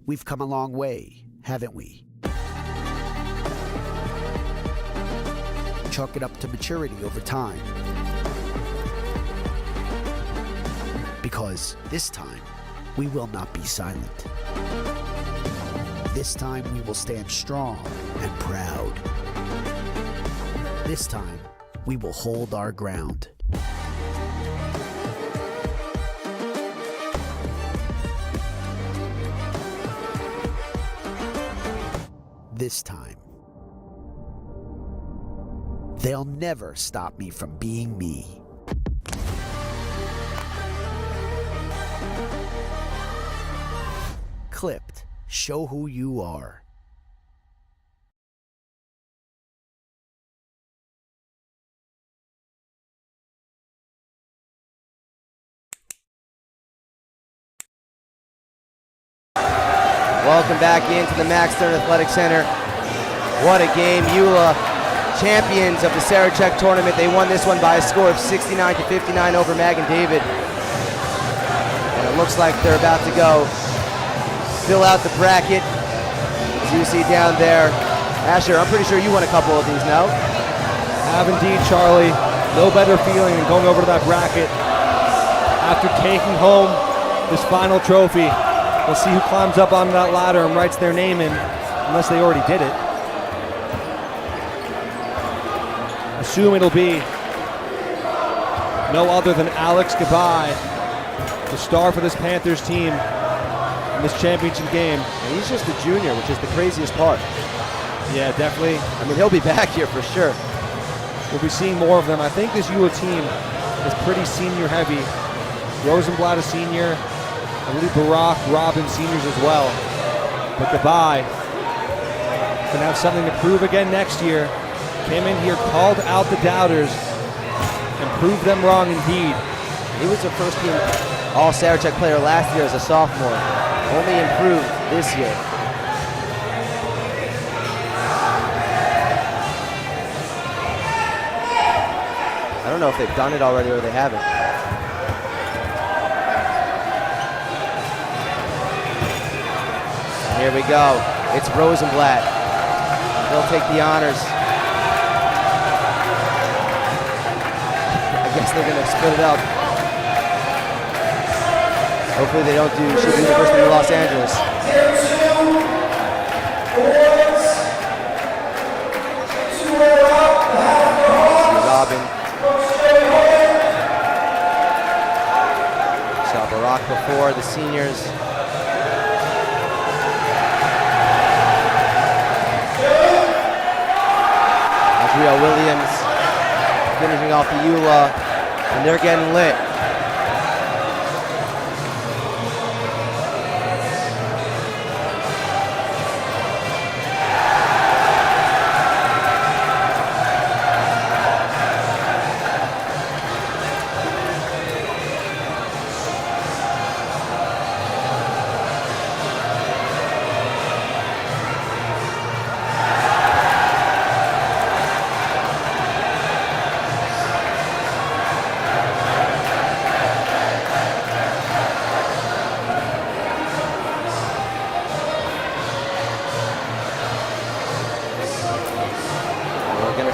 We've come a long way, haven't we? Chalk it up to maturity over time. Because this time, we will not be silent. This time, we will stand strong and proud. This time, we will hold our ground. This time, they'll never stop me from being me. Clipped. Show who you are. Welcome back into the Max Stern Athletic Center. What a game. YULA, champions of the Sarachek tournament. They won this one by a score of 69-59 over Magen David. And it looks like they're about to go fill out the bracket. As you see down there. Asher, I'm pretty sure you won a couple of these, no? Have indeed, Charlie. No better feeling than going over to that bracket after taking home this final trophy. We'll see who climbs up onto that ladder and writes their name in, unless they already did it. Assume it'll be no other than Alex Gabai, the star for this Panthers team in this championship game. And he's just a junior, which is the craziest part. Yeah, definitely. I mean, he'll be back here for sure. We'll be seeing more of them. I think this YULA team is pretty senior heavy. Rosenblatt a senior. I believe Barack, Robin seniors as well. But Gabai can have something to prove again next year. Came in here, called out the doubters, and proved them wrong indeed. He was a first-team All-Sarachek player last year as a sophomore. Only improved this year. I don't know if they've done it already or they haven't. Here we go. It's Rosenblatt. He'll take the honors. I guess they're going to split it up. Hopefully they don't do Shoot University of Los Angeles. Robin. Saw Barack before, the seniors. Williams finishing off the YULA, and they're getting lit.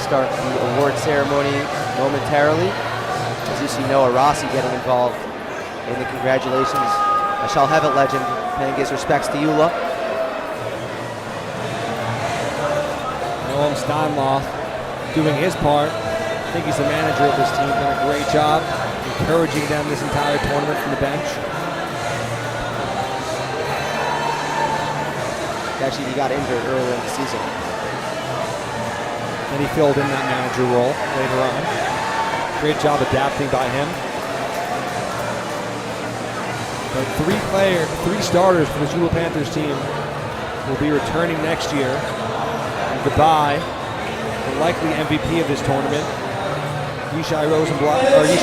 Start the award ceremony momentarily. As you see Noah Rossi getting involved in the congratulations. A Shalhevet legend paying his respects to YULA. Noam Steinloff doing his part. I think he's the manager of this team, done a great job encouraging them this entire tournament from the bench. Actually, he got injured earlier in the season. And he filled in that manager role later on. Great job adapting by him. But three starters for this YULA Panthers team will be returning next year. And Gabai, the likely MVP of this tournament. Yishai Rosenblatt will be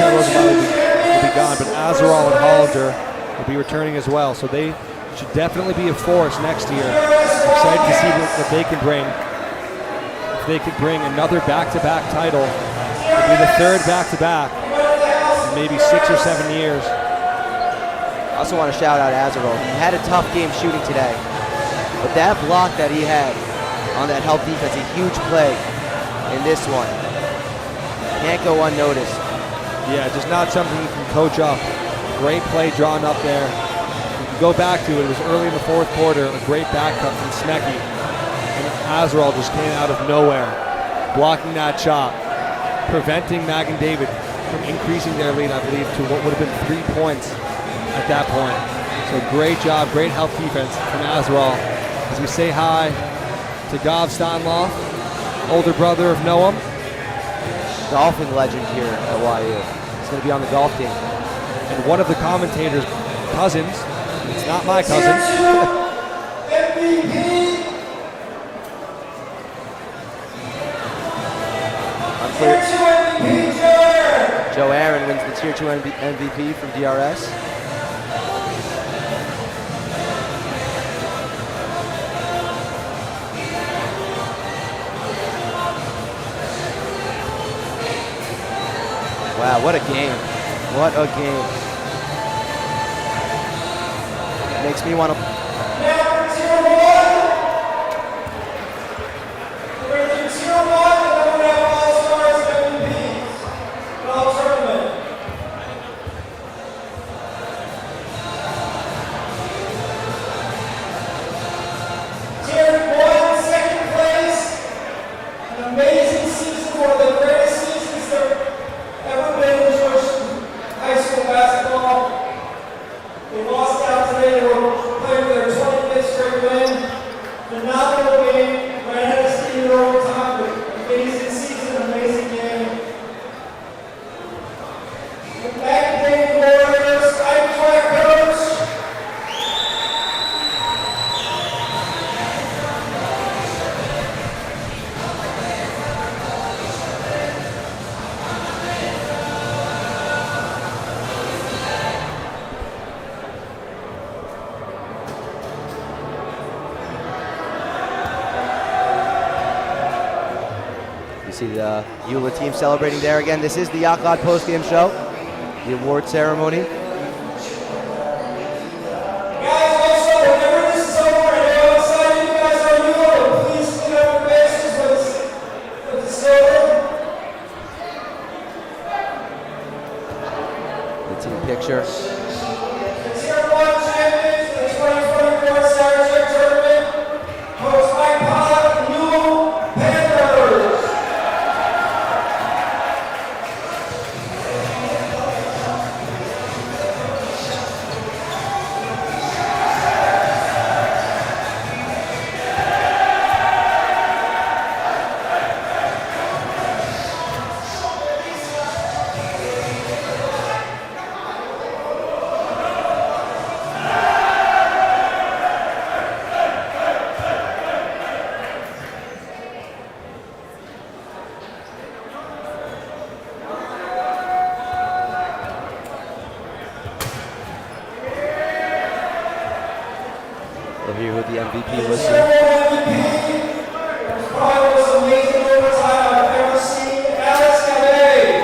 gone, but Azaral and Hollander will be returning as well. So they should definitely be a force next year. Excited to see what they can bring. If they could bring another back-to-back title, it would be the third back-to-back in maybe 6 or 7 years. I also want to shout out Azaral. He had a tough game shooting today. But that block that he had on that help defense, a huge play in this one. Can't go unnoticed. Yeah, just not something you can coach up. Great play drawn up there. You can go back to it. It was early in the fourth quarter. A great back cut from Smecky. And Azrael just came out of nowhere, blocking that shot, preventing Magen David from increasing their lead, I believe, to what would have been 3 points at that point. So great job, great help defense from Azrael. As we say hi to Gav Steinloff, older brother of Noam. Golfing legend here at YU. He's going to be on the golf team. And one of the commentators' cousins, it's not my cousin. Joe Aaron wins the Tier 2 MVP from DRS. Wow, what a game. What a game. Makes me want to... See the YULA team celebrating there again. This is the YACLAD postgame show, the award ceremony. Guys, also, whenever this is over and how excited you guys are, YULA, please clean up your faces with the silver. The team picture. The Tier 1 champions, the 2024 Sarachek tournament, host by Pod New Panthers. We'll hear who the MVP was. Probably the most amazing overtime I've ever seen. Alex Magen.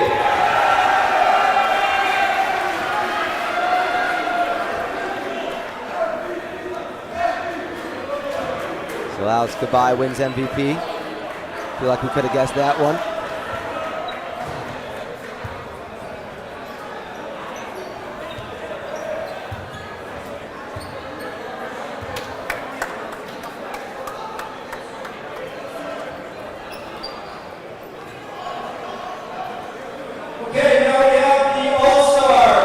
So Alex Goodbye wins MVP. Feel like we could have guessed that one. Okay, now we have the All-Star.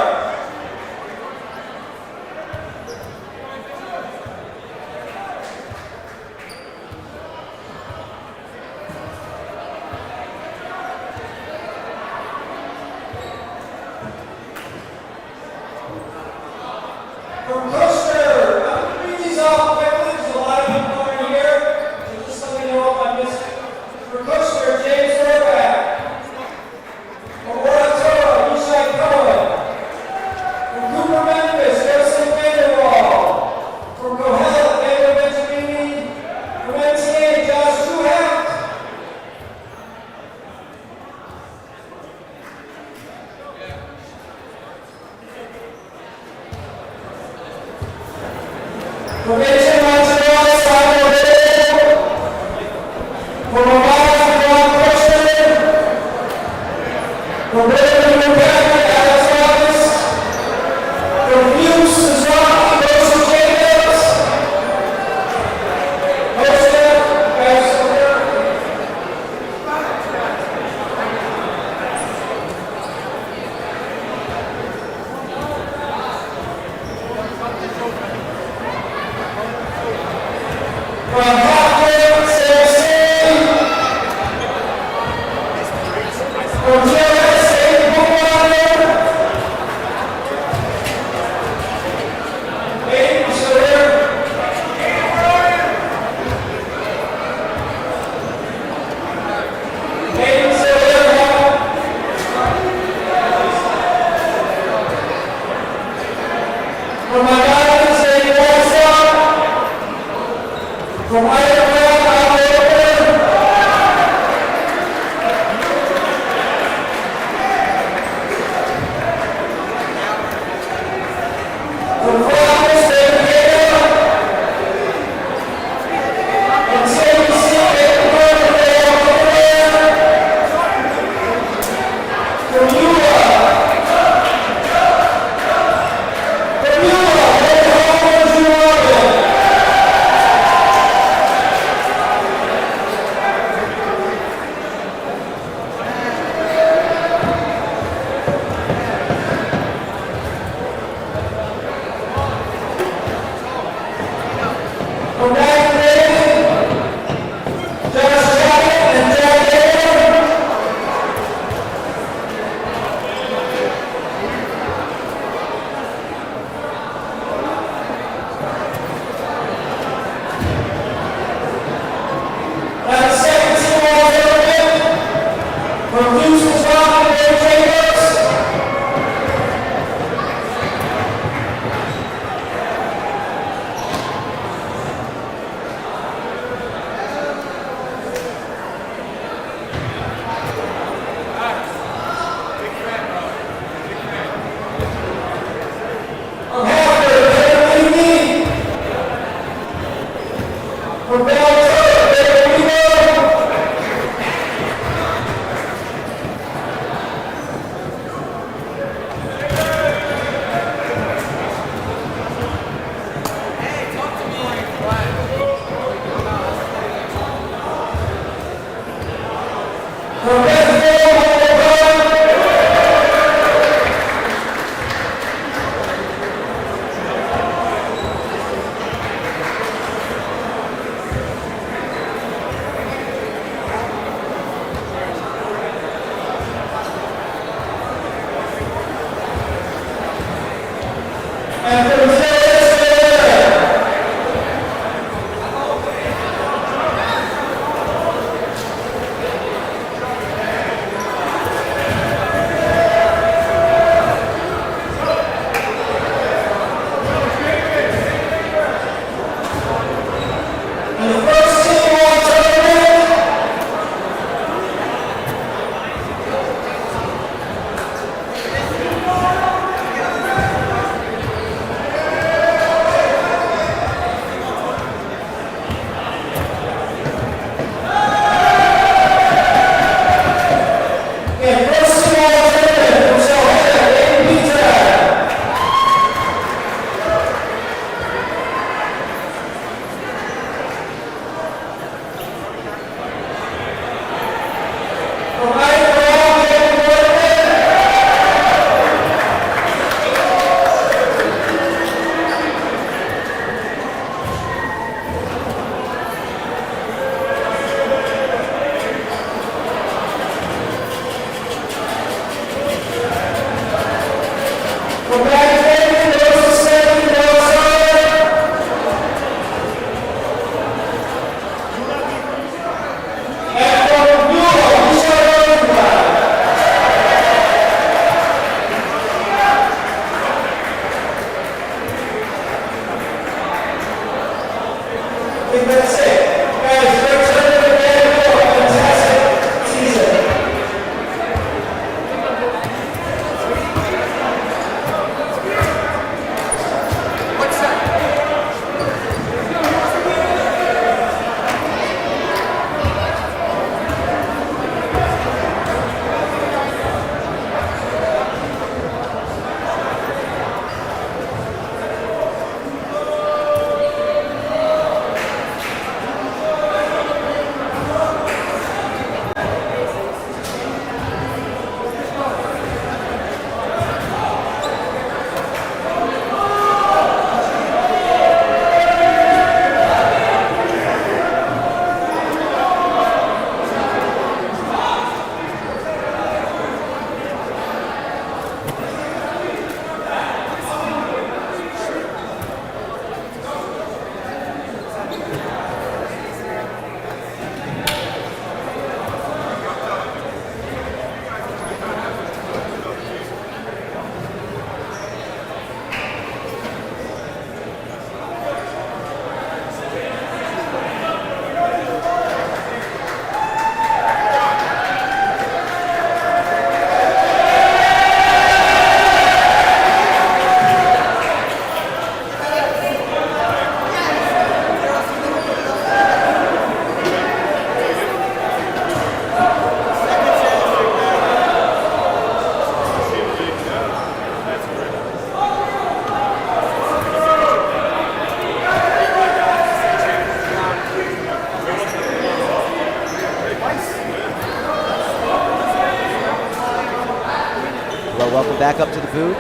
Welcome back up to the booth.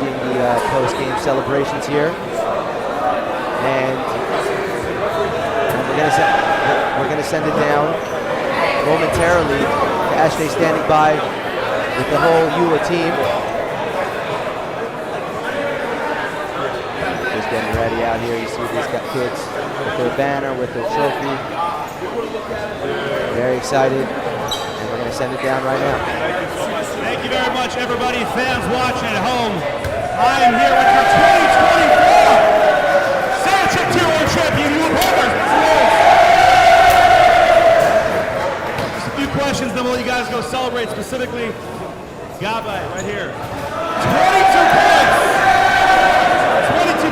Seeing the post-game celebrations here. And we're going to send it down momentarily. Ashley standing by with the whole YULA team. Just getting ready out here. You see these kids with their banner, with their trophy. Very excited. And we're going to send it down right now. Thank you so much. Thank you very much, everybody, fans watching at home. I am here with your 2024 Sarachek Tier 1 champion, YULA Bombers. Just a few questions, then we'll let you guys go celebrate. Specifically, Gabai right here. 22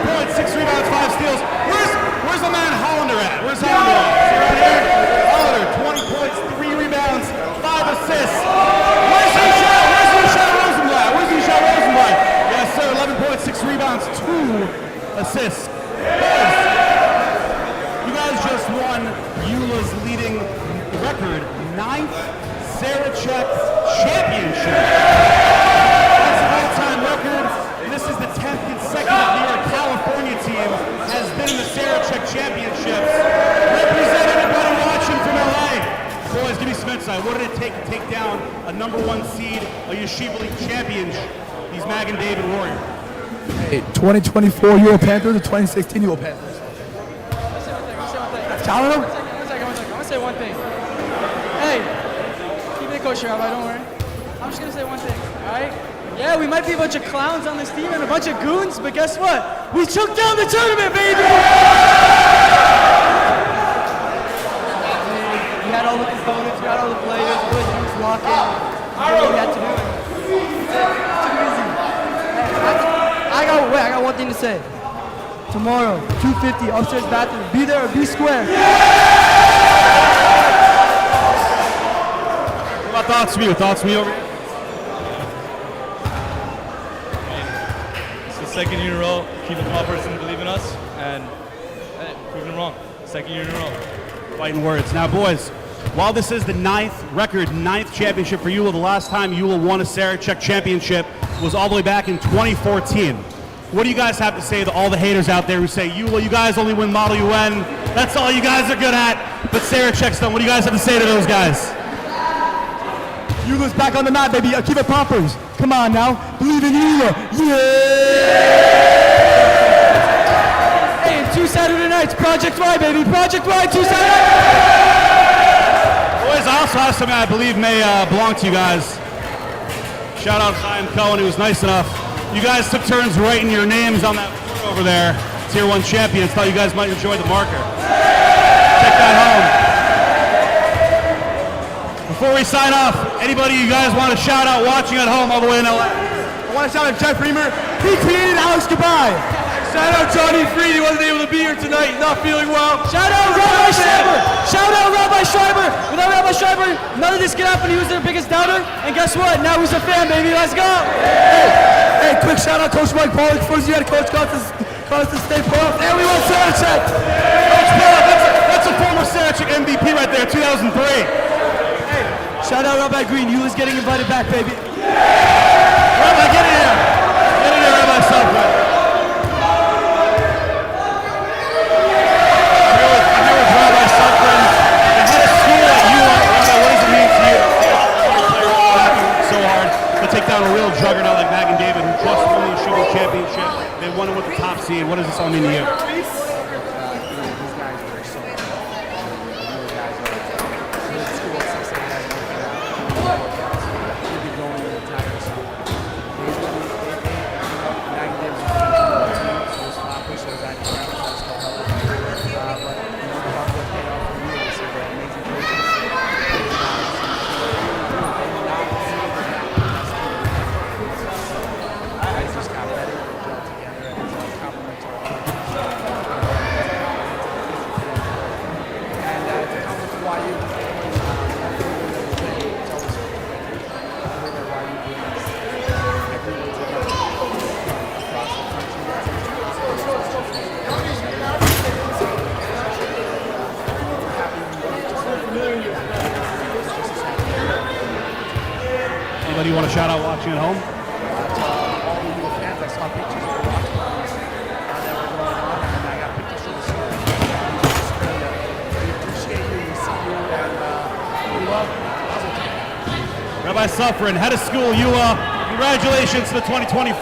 points, 6 rebounds, 5 steals. Where's the man Hollander at? Where's Hollander at? Is he right here? Hollander, 20 points, 3 rebounds, 5 assists. Where's Lucia Rosenblatt? Yes, sir, 11 points, 6 rebounds, 2 assists. Boys, you guys just won YULA's leading record, 9th Sarachek championship. That's an all-time record. This is the 10th consecutive year a California team has been in the Sarachek championships. Represent everybody watching from LA. Boys, give me some insight. What did it take to take down a #1 seed, a Yeshiva League champion, these Magen David Warriors? Hey, 2024 YULA Panthers or 2016 YULA Panthers? Challenge them? One second. I want to say one thing. Hey, keep it kosher, Rabbi, don't worry. I'm just going to say one thing, all right? Yeah, we might be a bunch of clowns on this team and a bunch of goons, but guess what? We took down the tournament, baby! We had all the components, we had all the players, all the dudes locked in. We did what we had to do. Too easy. I got one thing to say. Tomorrow, 250, upstairs bathroom. Be there or be square. What about thoughts from you? Thoughts from you over here? It's the second year in a row. Keep the small person to believe in us, and prove them wrong. Second year in a row. Fighting words. Now, boys, while this is the 9th championship for YULA, the last time YULA won a Sarachek championship was all the way back in 2014. What do you guys have to say to all the haters out there who say, YULA, you guys only win Model UN, that's all you guys are good at, but Sarachek's done? What do you guys have to say to those guys? YULA's back on the map, baby. Akiva Poppers. Come on now. Believe in YULA. Yeah! Hey, and 2 Saturday nights, Project Y, baby. Project Y, 2 Saturday nights. Boys, I also have something I believe may belong to you guys. Shout out Chaim Cohen, who was nice enough. You guys took turns writing your names on that board over there. Tier 1 champions. Thought you guys might enjoy the marker. Take that home. Before we sign off, anybody you guys want to shout out watching at home all the way in LA? I want to shout out Jeff Reamer. He created Alex Goodbye. Shout out Johnny Freed. He wasn't able to be here tonight. Not feeling well. Shout out Rabbi Schreiber. Shout out Rabbi Schreiber. Without Rabbi Schreiber, none of this could happen. He was their biggest doubter. And guess what? Now he's a fan, baby. Let's go. Hey, quick shout out Coach Mike Pollock. First year head coach, got to stay playoff. And we won Sarachek. Coach Pollock, that's a former Sarachek MVP right there, 2003. Hey, shout out Rabbi Green. YULA's getting invited back, baby. Rabbi, get in here. Get in here, Rabbi Selfman. I'm here with Rabbi Selfman, the head of school at YULA. Rabbi, what does it mean to you? So hard to take down a real juggernaut like Magen David, who just won the Yeshiva championship. They won it with the top seed. What does this all mean to you? These guys are so good. These guys are good school, 6 guys working out. They'll be going the entire summer. Magen David's a team, so it's not push those out of the ground, that's called help. But the hard work paid off for you. So they're amazing coaches. Guys just got better, gelled together, and it's all complementary. And to come with YU, it's always YU brings everyone together across the Anybody you want to shout out watching at home? all the YULA fans, I saw pictures of the rock climbers that were going on, and I got pictures from the school. We appreciate you. We see Rabbi Sufrin, head of school, YULA. Congratulations to the 2024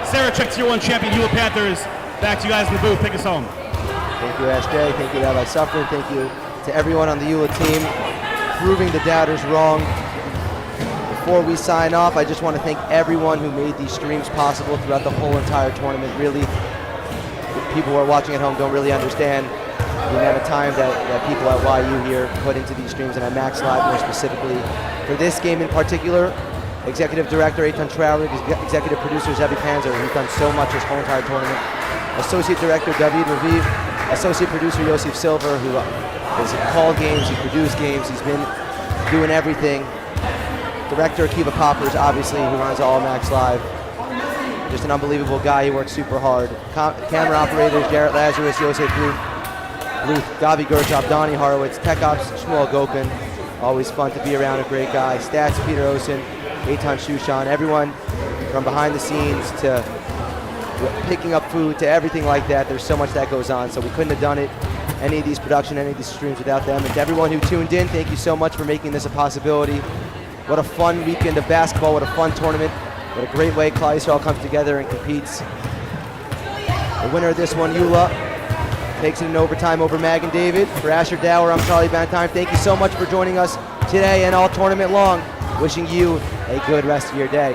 Sarachek Tier 1 champion YULA Panthers. Back to you guys in the booth. Take us home. Thank you, SJ. Thank you, Rabbi Sufrin. Thank you to everyone on the YULA team, proving the doubters wrong. Before we sign off, I just want to thank everyone who made these streams possible throughout the whole entire tournament. Really, people who are watching at home don't really understand the amount of time that people at YU here put into these streams, and at MacsLive more specifically. For this game in particular, Executive Director Eitan Traurig, Executive Producer Zevi Panzer, who's done so much this whole entire tournament. Associate Director David Raviv, Associate Producer Yosef Silver, who has called games, he's produced games, he's been doing everything. Director Akiva Poppers, obviously, who runs all MacsLive. Just an unbelievable guy, he works super hard. Camera operators, Jarrett Lazarus, Yosef Bluth, Gavi Gershop, Donnie Horowitz, Tech Ops, Shmuel Gopin. Always fun to be around a great guy. Stats, Peter Osen, Eitan Shushan, everyone from behind the scenes to picking up food to everything like that. There's so much that goes on, so we couldn't have done it, any of these production, any of these streams without them. And to everyone who tuned in, thank you so much for making this a possibility. What a fun weekend of basketball, what a fun tournament. What a great way Klal Yisrael comes together and competes. The winner of this one, YULA, takes it in overtime over Magen David. For Asher Dower, I'm Charlie Bantime. Thank you so much for joining us today and all tournament long. Wishing you a good rest of your day.